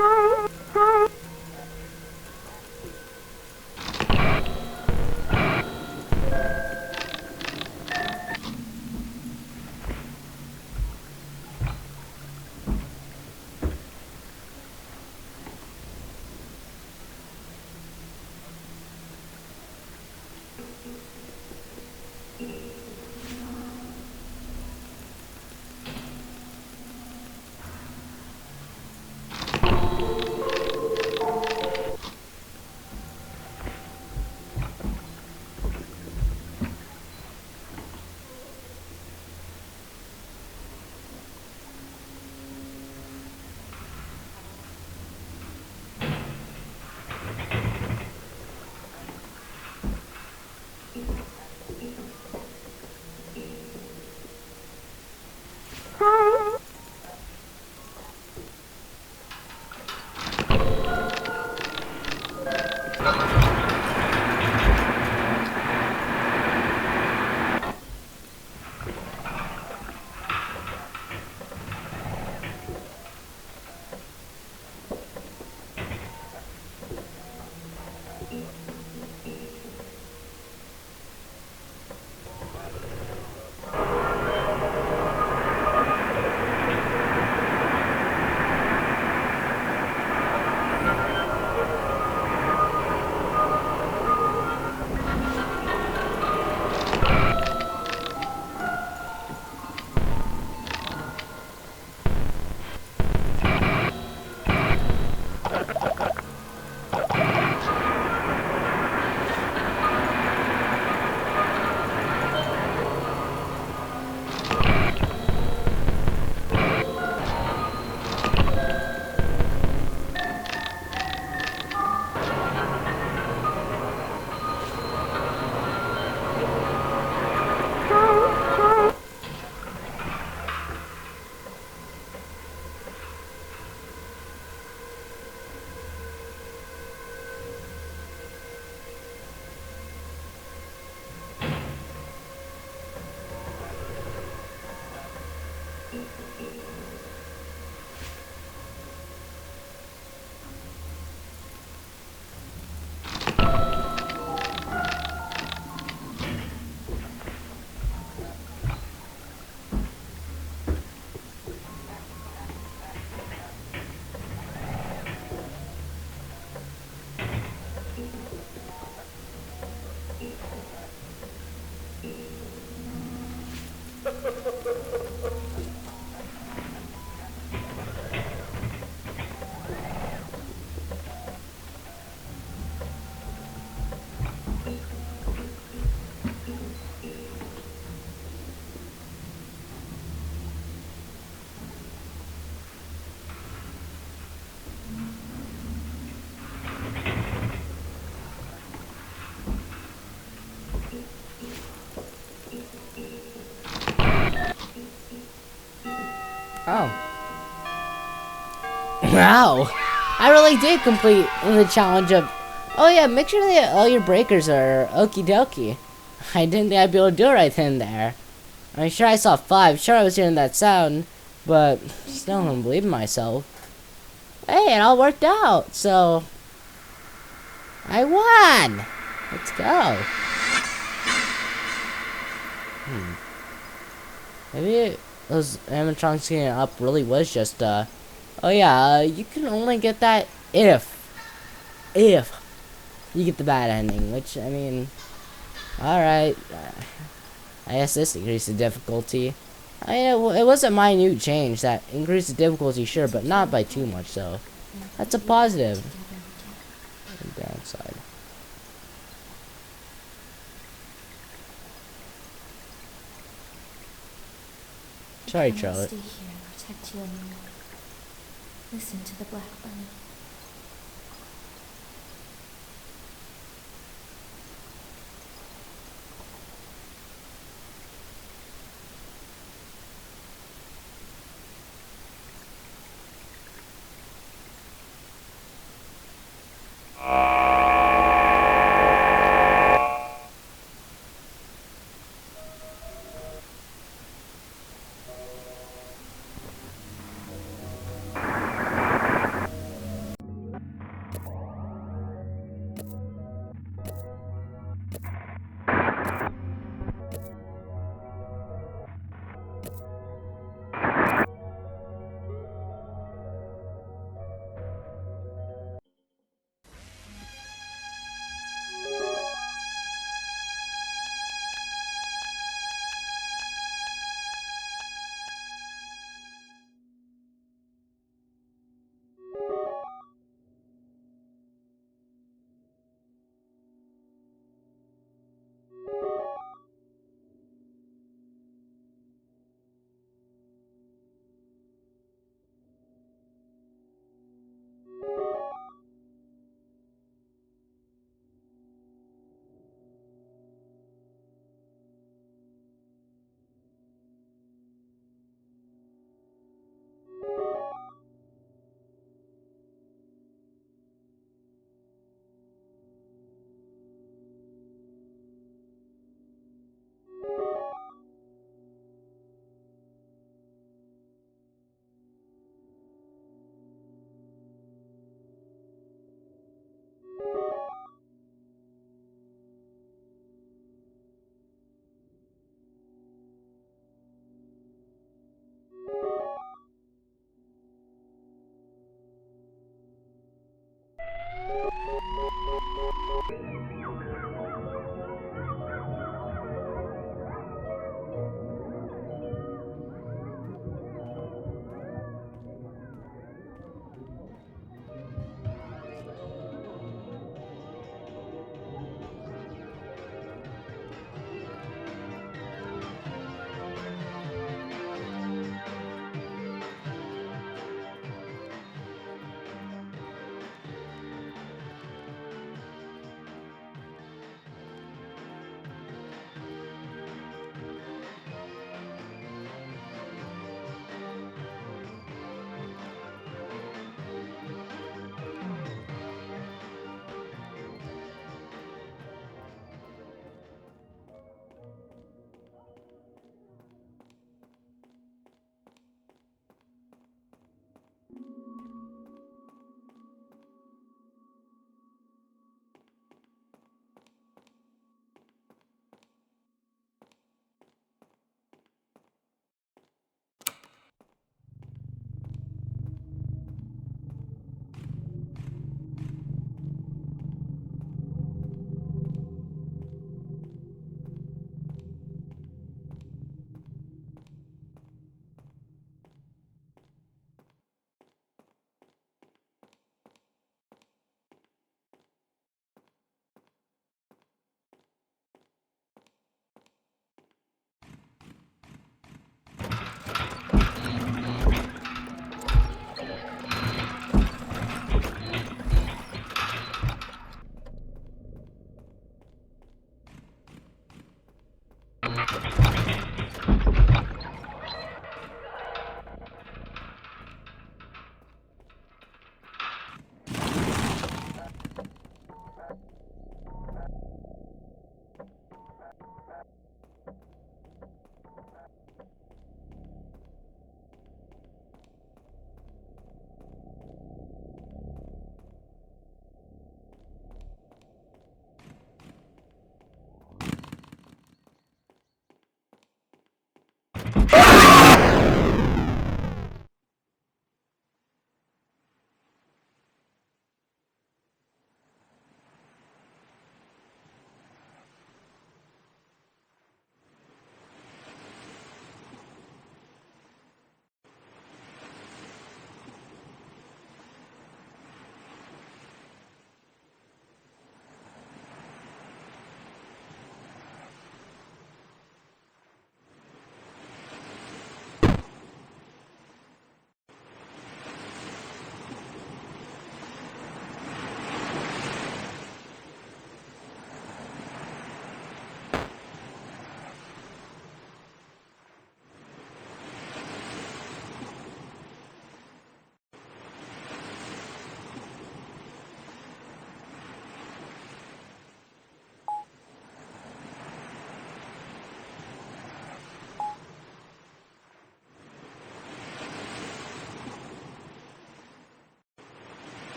B: Oh. Wow. I really did complete the challenge of... Oh yeah, make sure that all your breakers are okie dokie. I didn't think I'd be able to do it right then and there. I'm sure I saw 5. Sure I was hearing that sound. But still don't believe in myself. Hey, it all worked out. So... I won! Let's go. Maybe those animatronics getting up really was just, oh yeah, you can only get that if you get the bad ending, which, I mean, alright, I guess this increased the difficulty. I mean, it was a minute change that increased the difficulty, sure, but not by too much, so that's a positive. The downside. Sorry, Charlotte.
E: Stay here and protect you and me. Listen to the Black Bunny.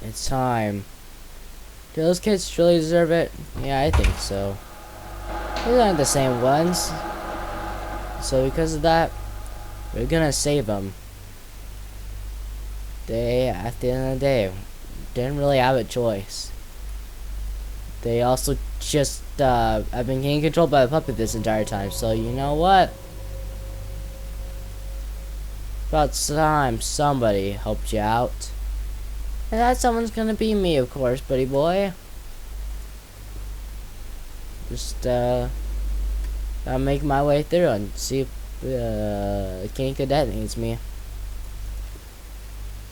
B: It's time. Do those kids truly deserve it? Yeah, I think so. These aren't the same ones. So because of that, we're gonna save them. They, at the end of the day, didn't really have a choice. They also just have been getting controlled by the puppet this entire time. So you know what? About time somebody helped you out. And that someone's gonna be me, of course, buddy boy. Just I'll make my way through and see if King Cadet needs me.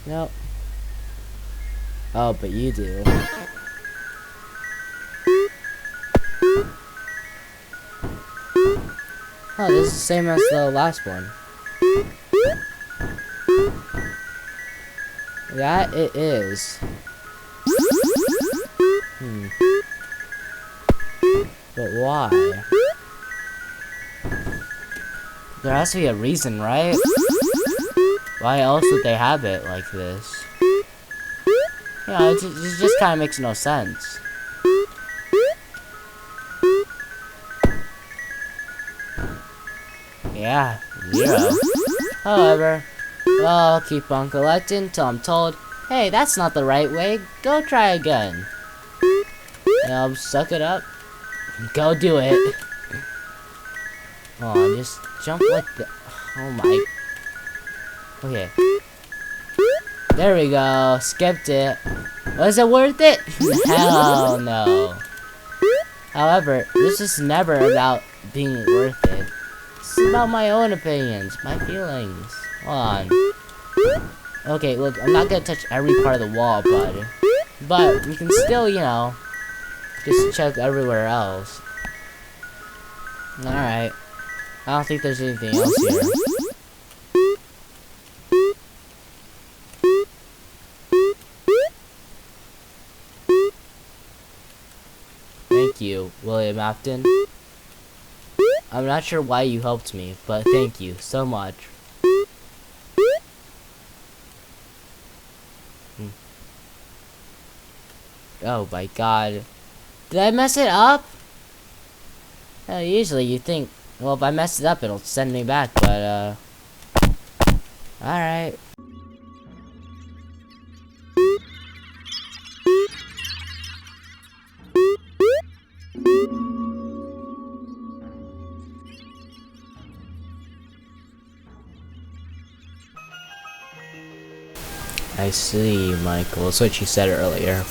B: Nope. Oh, but you do. Oh, this is the same as the last one. That it is. But why? There has to be a reason, right? Why else would they have it like this? You know, it just kind of makes no sense. Yeah, 0. However, well, I'll keep on collecting till I'm told, hey, that's not the right way, go try again. Suck it up. Go do it. Oh, just jump like that. Oh my. Okay. There we go. Skipped it. Was it worth it? Hell no. However, this is never about being worth it. This is about my own opinions, my feelings. Hold on. Okay, look, I'm not gonna touch every part of the wall, but we can still, you know, just check everywhere else. Alright. I don't think there's anything else here. Thank you, William Afton. I'm not sure why you helped me, but thank you so much. Oh my god. Did I mess it up? Usually you think, well, if I mess it up, it'll send me back, but, alright. I see, Michael. That's what you said earlier.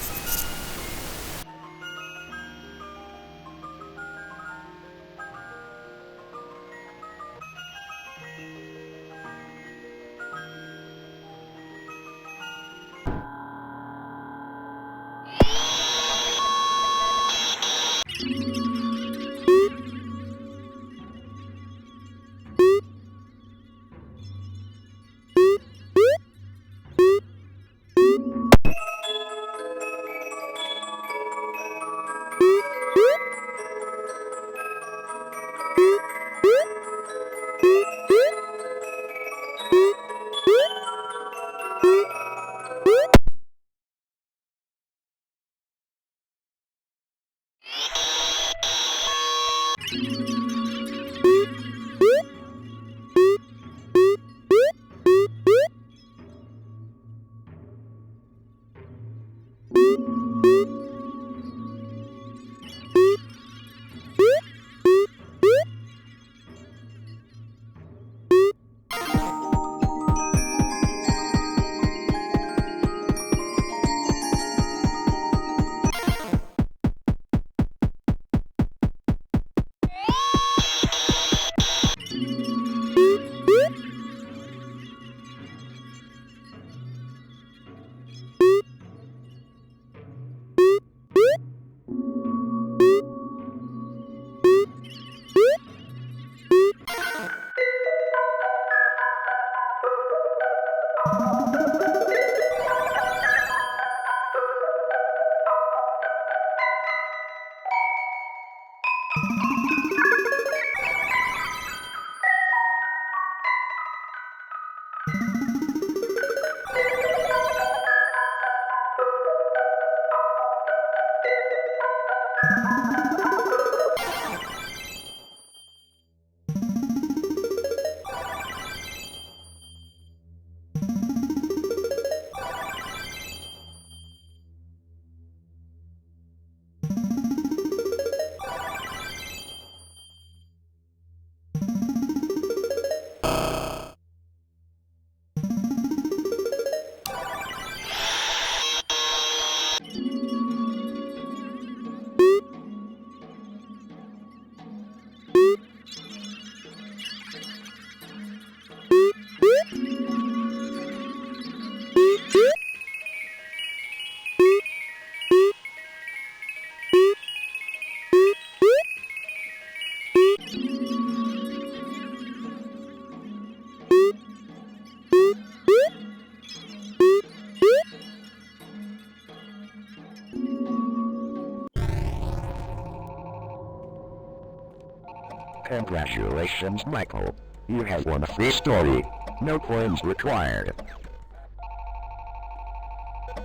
C: Congratulations, Michael. You have won a free story. No coins required.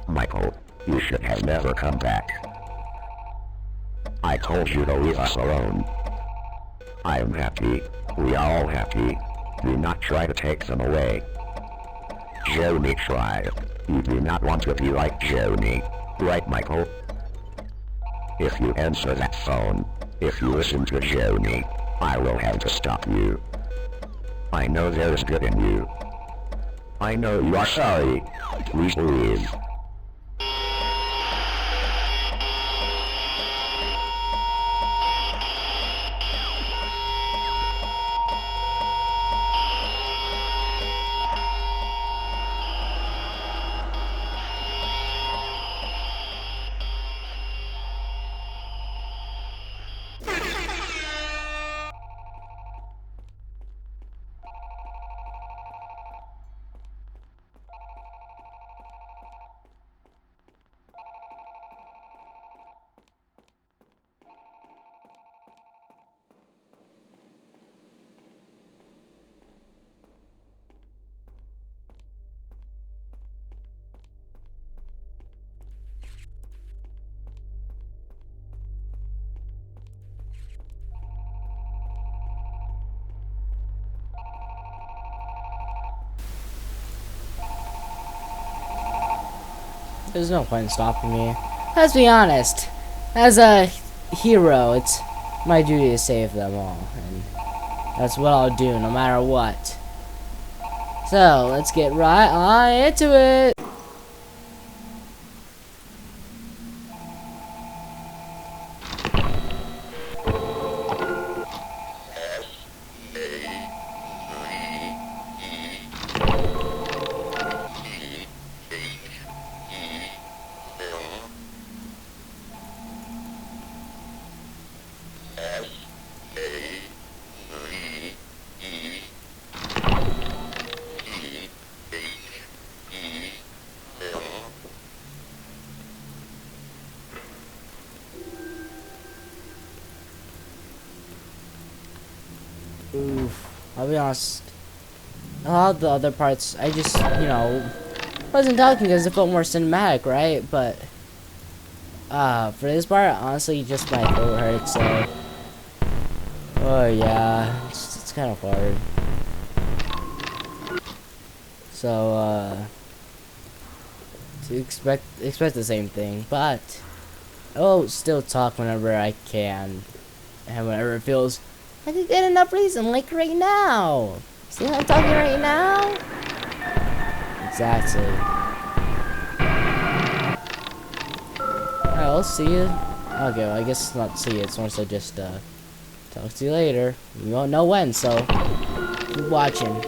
C: Michael, you should have never come back. I told you to leave us alone. I am happy. We are all happy. Do not try to take them away. Jeremy tried. You do not want to be like Jeremy. Right, Michael? If you answer that phone, if you listen to Jeremy, I will have to stop you. I know there is good in you. I know you are sorry. Please leave.
B: There's no point in stopping me. Let's be honest. As a hero, it's my duty to save them all. And that's what I'll do, no matter what. So, let's get right on into it. Oof. I'll be honest. A lot of the other parts, I just, wasn't talking because it felt more cinematic, right? But, for this part, honestly, just my throat hurts, so. Oh, yeah. It's kind of hard. So, to expect the same thing, but I'll still talk whenever I can, and whenever it feels I could get enough reason, like right now. See how I'm talking right now? Exactly. Alright, I'll see you. Okay, well, I guess not see you. It's more so just, talk to you later. You won't know when, so keep watching.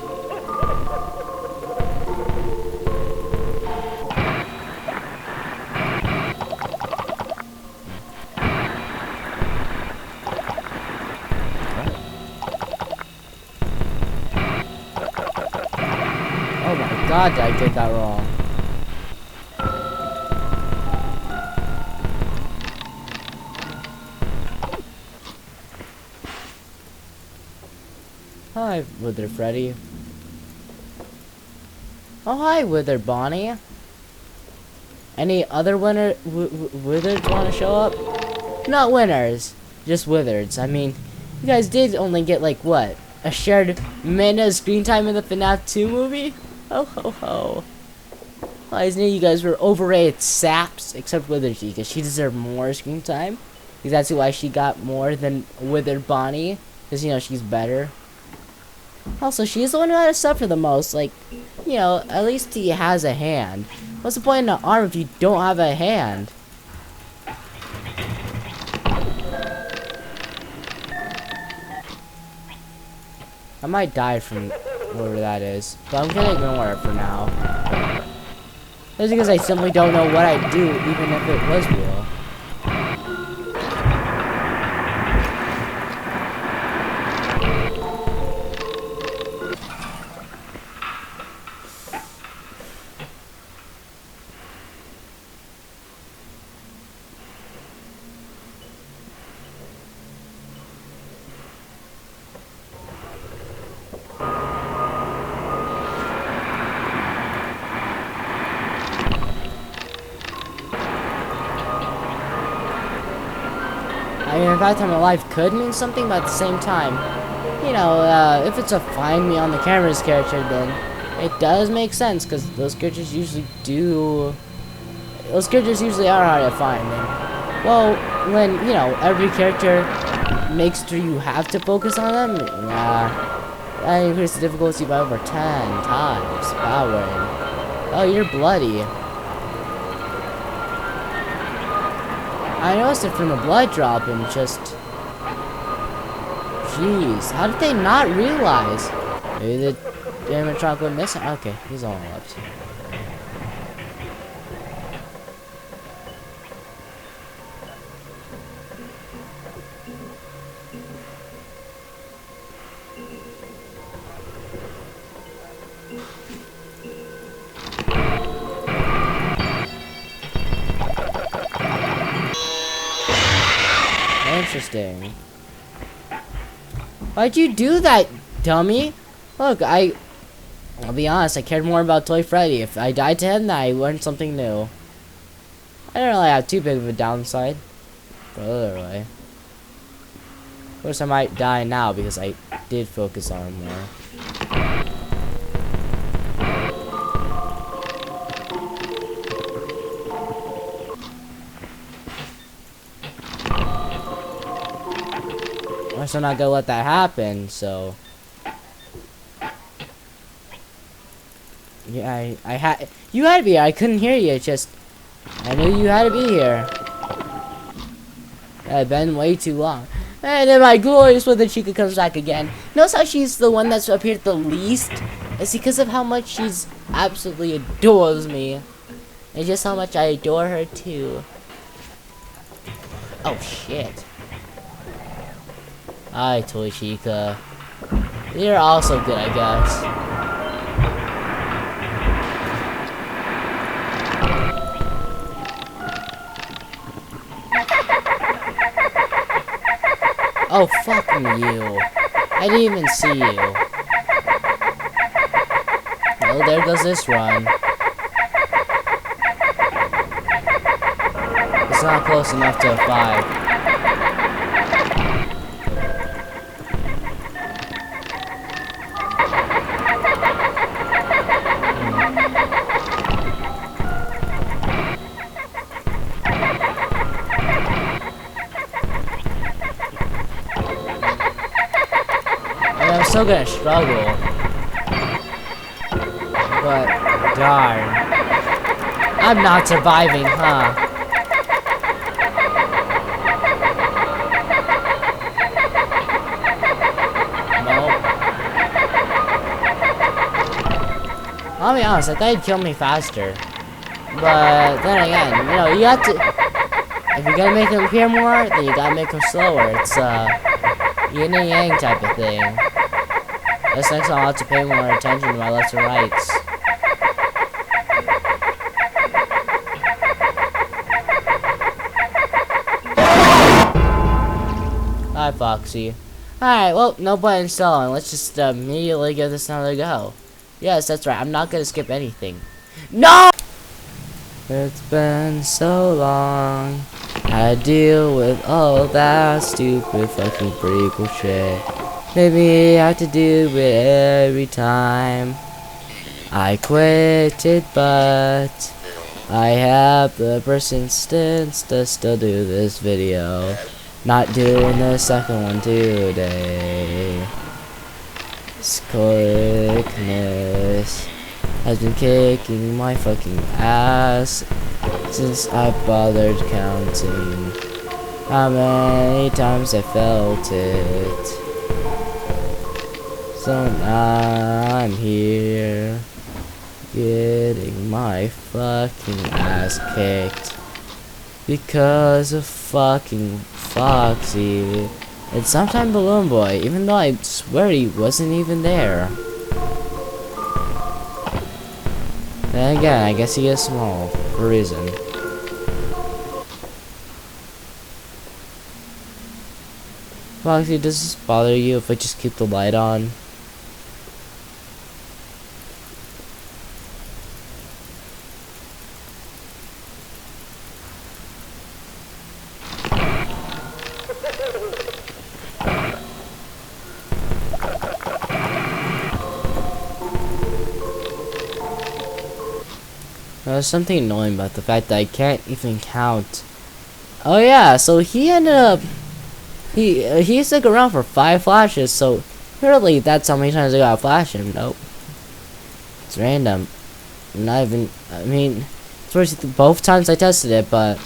B: Oh my god, did I get that wrong? Hi, Wither Freddy. Oh, hi, Wither Bonnie. Any other wizards want to show up? Not winners, just wizards. I mean, you guys did only get, like, what? A shared minute of screen time in the Fnaf 2 movie? Ho ho ho. Well, I knew you guys were overrated saps, except Withersy, because she deserved more screen time. Because that's why she got more than Withered Bonnie. Because, she's better. Also, she's the one who had to suffer the most. Like, at least he has a hand. What's the point in an arm if you don't have a hand? I might die from whatever that is, but I'm gonna ignore it for now. That's because I simply don't know what I'd do, even if it was real. I mean, in fact, my life could mean something, but at the same time, you know, if it's a find me on the camera's character, then it does make sense, because those characters usually are hard to find. And, well, when, you know, every character makes sure you have to focus on them, that increases the difficulty by over 10 times. Power. Oh, you're bloody. I noticed it from the blood drop and just... Jeez, how did they not realize? Maybe the animatronic went missing? Okay, he's all up. Interesting. Why'd you do that, dummy? Look, I'll be honest, I cared more about Toy Freddy. If I died to him, then I learned something new. I don't really have too big of a downside. But otherwise. Of course, I might die now because I did focus on him more. I'm still not gonna let that happen, so yeah, you had to be here. I couldn't hear you. It's just I knew you had to be here. It had been way too long. And then my glorious Wither Chica comes back again. Notice how she's the one that's appeared the least? It's because of how much she's absolutely adores me. And just how much I adore her too. Oh shit. Hi, Toy Chica. You're also good, I guess. Oh, fucking you. I didn't even see you. Well, there goes this run. It's not close enough to a 5. I'm still gonna struggle. But, darn. I'm not surviving, huh? Nope. I'll be honest, I thought he'd kill me faster. But, then again, you know, you have to... If you're gonna make him appear more, then you gotta make him slower. It's, yin and yang type of thing. This next I'll have to pay more attention to my lefts and rights. Hi, Foxy. Alright, well, no point in stalling. Let's just immediately give this another go. Yes, that's right. I'm not gonna skip anything. No! It's been so long. I deal with all that stupid fucking prequel shit. Maybe I have to do it every time. I quit it, but I have the persistence to still do this video. Not doing the second one today. This quickness has been kicking my fucking ass since I bothered counting how many times I felt it. So now I'm here, getting my fucking ass kicked because of fucking Foxy and sometime Balloon Boy, even though I swear he wasn't even there. Then again, I guess he is small for a reason. Foxy, does this bother you if I just keep the light on? There's something annoying about the fact that I can't even count. Oh yeah, so he ended up he stuck around for 5 flashes, so really that's how many times I gotta flash him. Nope. It's random. Not even, I mean, both times I tested it, but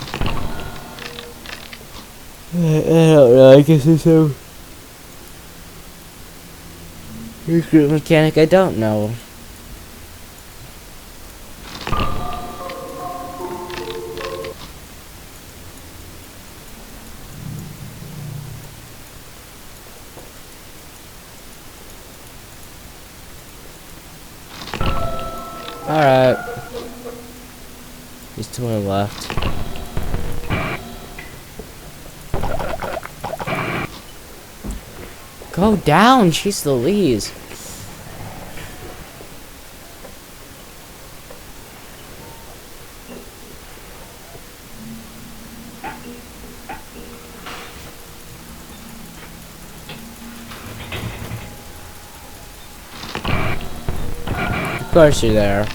B: I don't know, I guess it's a recruit mechanic I don't know. Alright. There's 2 left. Go down, she's Louise. Of course you're there.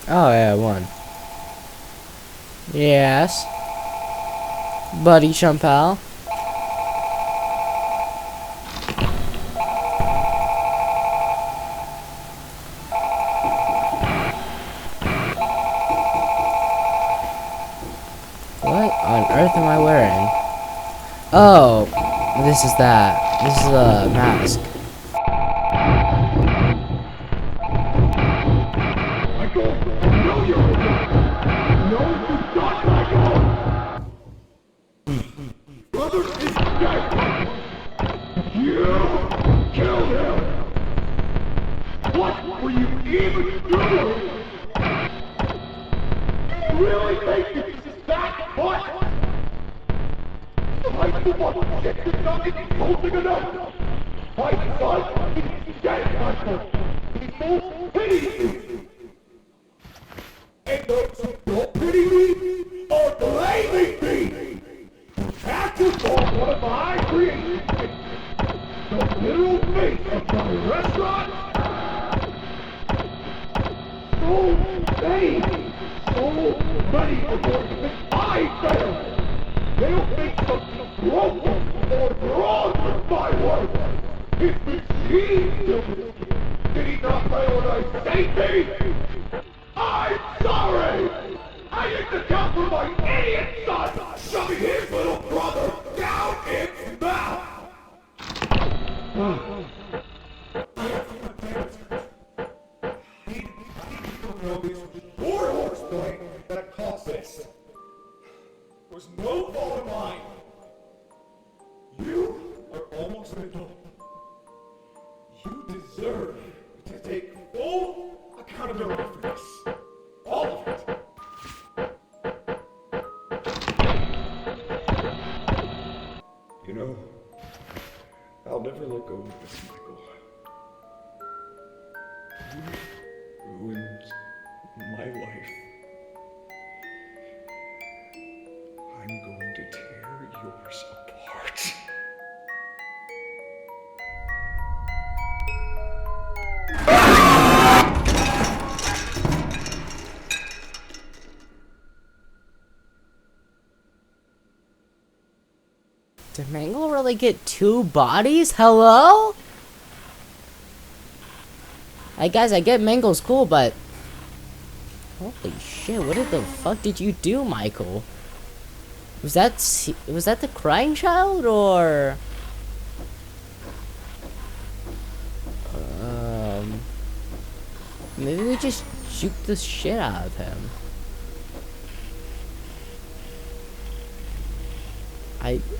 B: Oh yeah, one. Yes. Buddy Chumpal. What on earth am I wearing? Oh, this is that. This is a mask.
F: What were you even doing? You really think this is that what? I'm the one sick and not holding enough. My son is dead, Michael. People pity you. And those who don't pity me are blaming me. After all, one of my creations, the literal face of my restaurant. So many are going to think I failed. They'll think something broken or wrong with my work. It's machine building. Did he not prioritize safety? I'm sorry! I need to account for my idiot son shoving his little brother down its mouth! That caused this was no fault of mine. You are almost an adult. You deserve to take full accountability for this. All of it. You know, I'll never let go of this, Michael. You ruined my life. I'm going to tear yours apart.
B: Did Mangle really get 2 bodies? Hello? Hey guys, I get Mangle's cool, but holy shit, what the fuck did you do, Michael? Was that the crying child, or maybe we just shoot the shit out of him.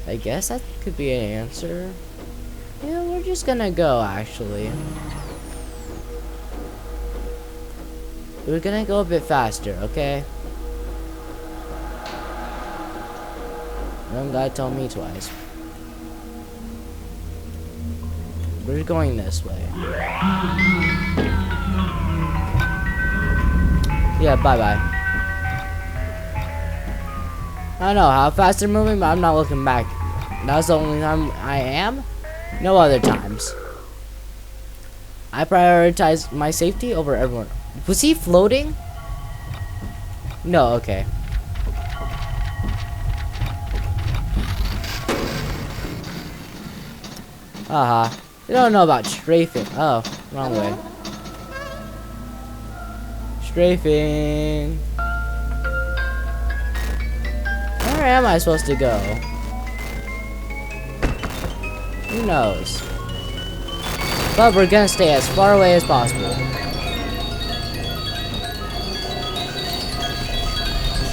B: I guess that could be an answer. Yeah, we're just gonna go, actually. We're gonna go a bit faster, okay? Don't gotta tell me twice. We're going this way. Yeah, bye-bye. I don't know how fast they're moving, but I'm not looking back. That's the only time I am. No other times. I prioritize my safety over everyone. Was he floating? No, okay. Haha. You don't know about strafing. Oh, Wrong way. Strafing. Where am I supposed to go? Who knows? But we're gonna stay as far away as possible.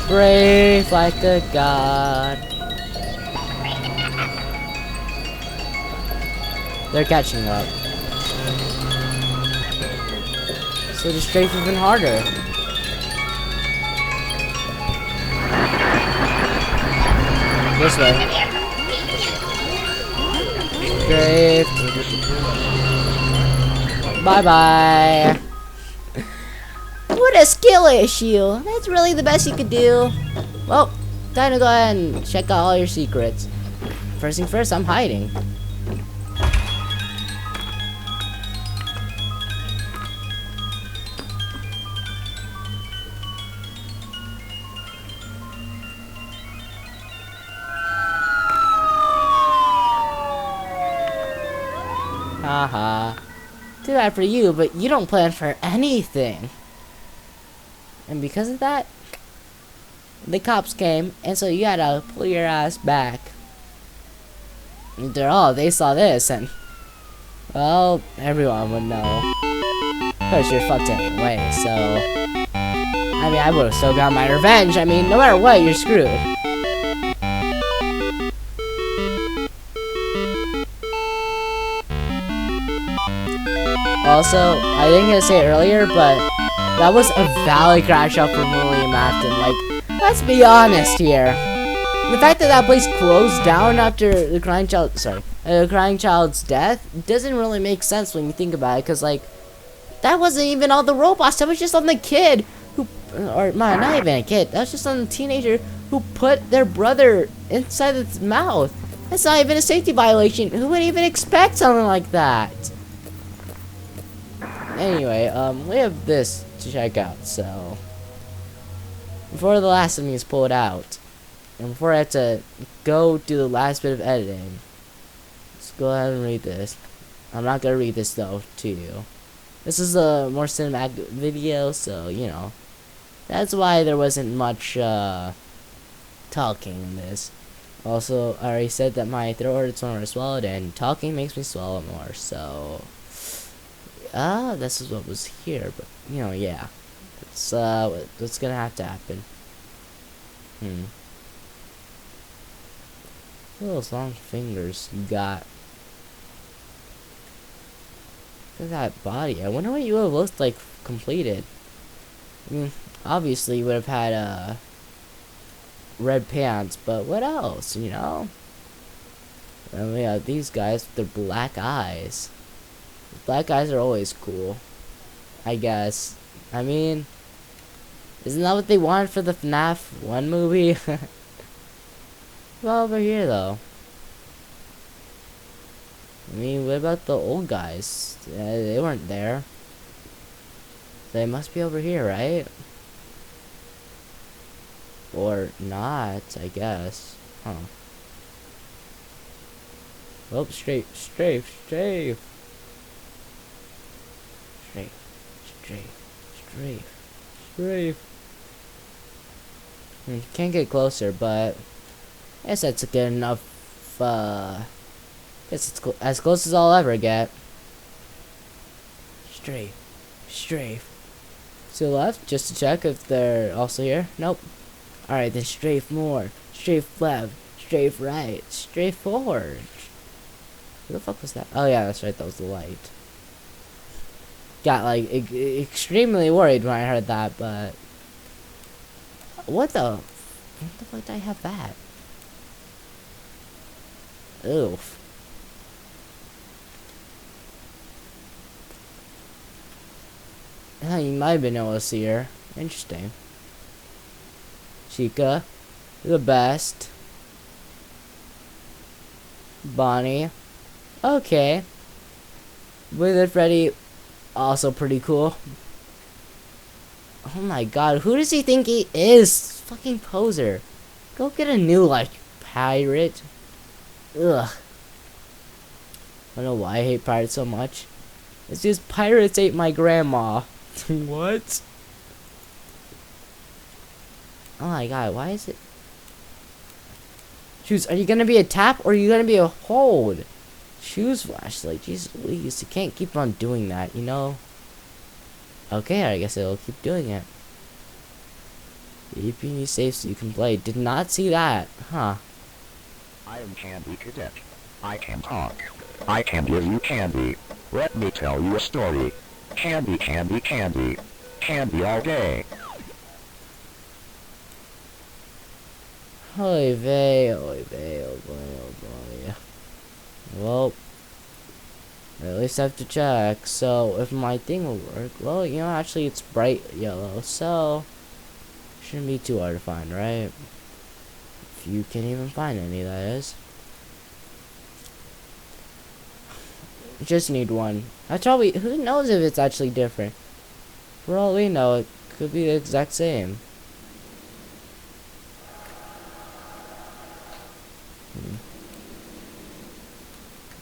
B: Brave like a god. They're catching up. So the strafe even harder. This way. Strafe. Bye bye. What a skill issue. That's really the best you could do. Well, time to go ahead and check out all your secrets. First thing first, I'm hiding. Haha. Too bad for you, but you don't plan for anything. And because of that, the cops came, and so you gotta pull your ass back. They saw this, and well, everyone would know. Of course, you're fucked anyway, so I mean, I would've still got my revenge. I mean, no matter what, you're screwed. Also, I didn't get to say it earlier, but that was a valid crash out for William Afton. Like, let's be honest here. The fact that that place closed down after the crying child's death doesn't really make sense when you think about it, because like, that wasn't even on the robots. That was just on the kid who, or not even a kid. That was just on the teenager who put their brother inside its mouth. That's not even a safety violation. Who would even expect something like that? Anyway, we have this to check out, so before the last of me is pulled out, and before I have to go do the last bit of editing, let's go ahead and read this. I'm not gonna read this though to you. This is a more cinematic video, so you know, that's why there wasn't much talking in this. Also, I already said that my throat hurts when I swallowed, and talking makes me swallow more, so this is what was here, but you know, yeah, it's what's gonna have to happen. Look at those long fingers you got. Look at that body. I wonder what you would have looked like completed. I mean, obviously you would have had red pants, but what else, you know? And we have these guys with their black eyes. Black guys are always cool, I guess. I mean, isn't that what they wanted for the Fnaf 1 movie? Well, over here, though. I mean, what about the old guys? They weren't there. They must be over here, right? Or not, I guess. Huh. Oh, strafe. Strafe. Can't get closer, but I guess that's a good enough. Guess it's as close as I'll ever get. Strafe. To the left, just to check if they're also here. Nope. Alright, then strafe more. Strafe left. Strafe right. Strafe forward. Who the fuck was that? Oh yeah, that's right. That was the light. Got like extremely worried when I heard that, but what the fuck did I have that? Oof. You might have been able to see her. Interesting. Chica, the best. Bonnie, okay. Withered Freddy, also pretty cool. Oh my god, who does he think he is? Fucking poser. Go get a new life, pirate. Ugh. I don't know why I hate pirates so much. It's just pirates ate my grandma. What? Oh my god, why is it? Choose, are you gonna be a tap or are you gonna be a hold? Choose flashlight. Jeez Louise, you can't keep on doing that, you know? Okay, I guess it'll keep doing it. Keeping you safe so you can play. Did not see that. Huh.
C: I am Candy Cadet. I can talk. I can give you candy. Let me tell you a story. Candy, candy, candy. Candy all day.
B: Oy vey, oy vey, oh boy, oh boy. Well, I at least have to check. So, if my thing will work, well, you know, actually it's bright yellow, so shouldn't be too hard to find, right? If you can even find any, that is. Just need one. That's all we. Who knows if it's actually different? For all we know, it could be the exact same.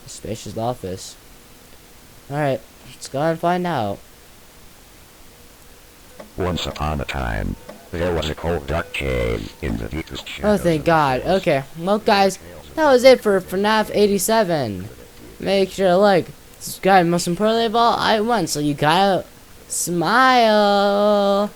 B: Spacious office. Alright, let's go and find out.
C: Once upon a time, there was a cold dark cave in the deepest
B: Oh,
C: shadows
B: thank
C: of the
B: God.
C: forest.
B: Okay, well, guys, that was it for FNAF 87. Make sure to like, subscribe, most importantly of all, I won, so you gotta smile.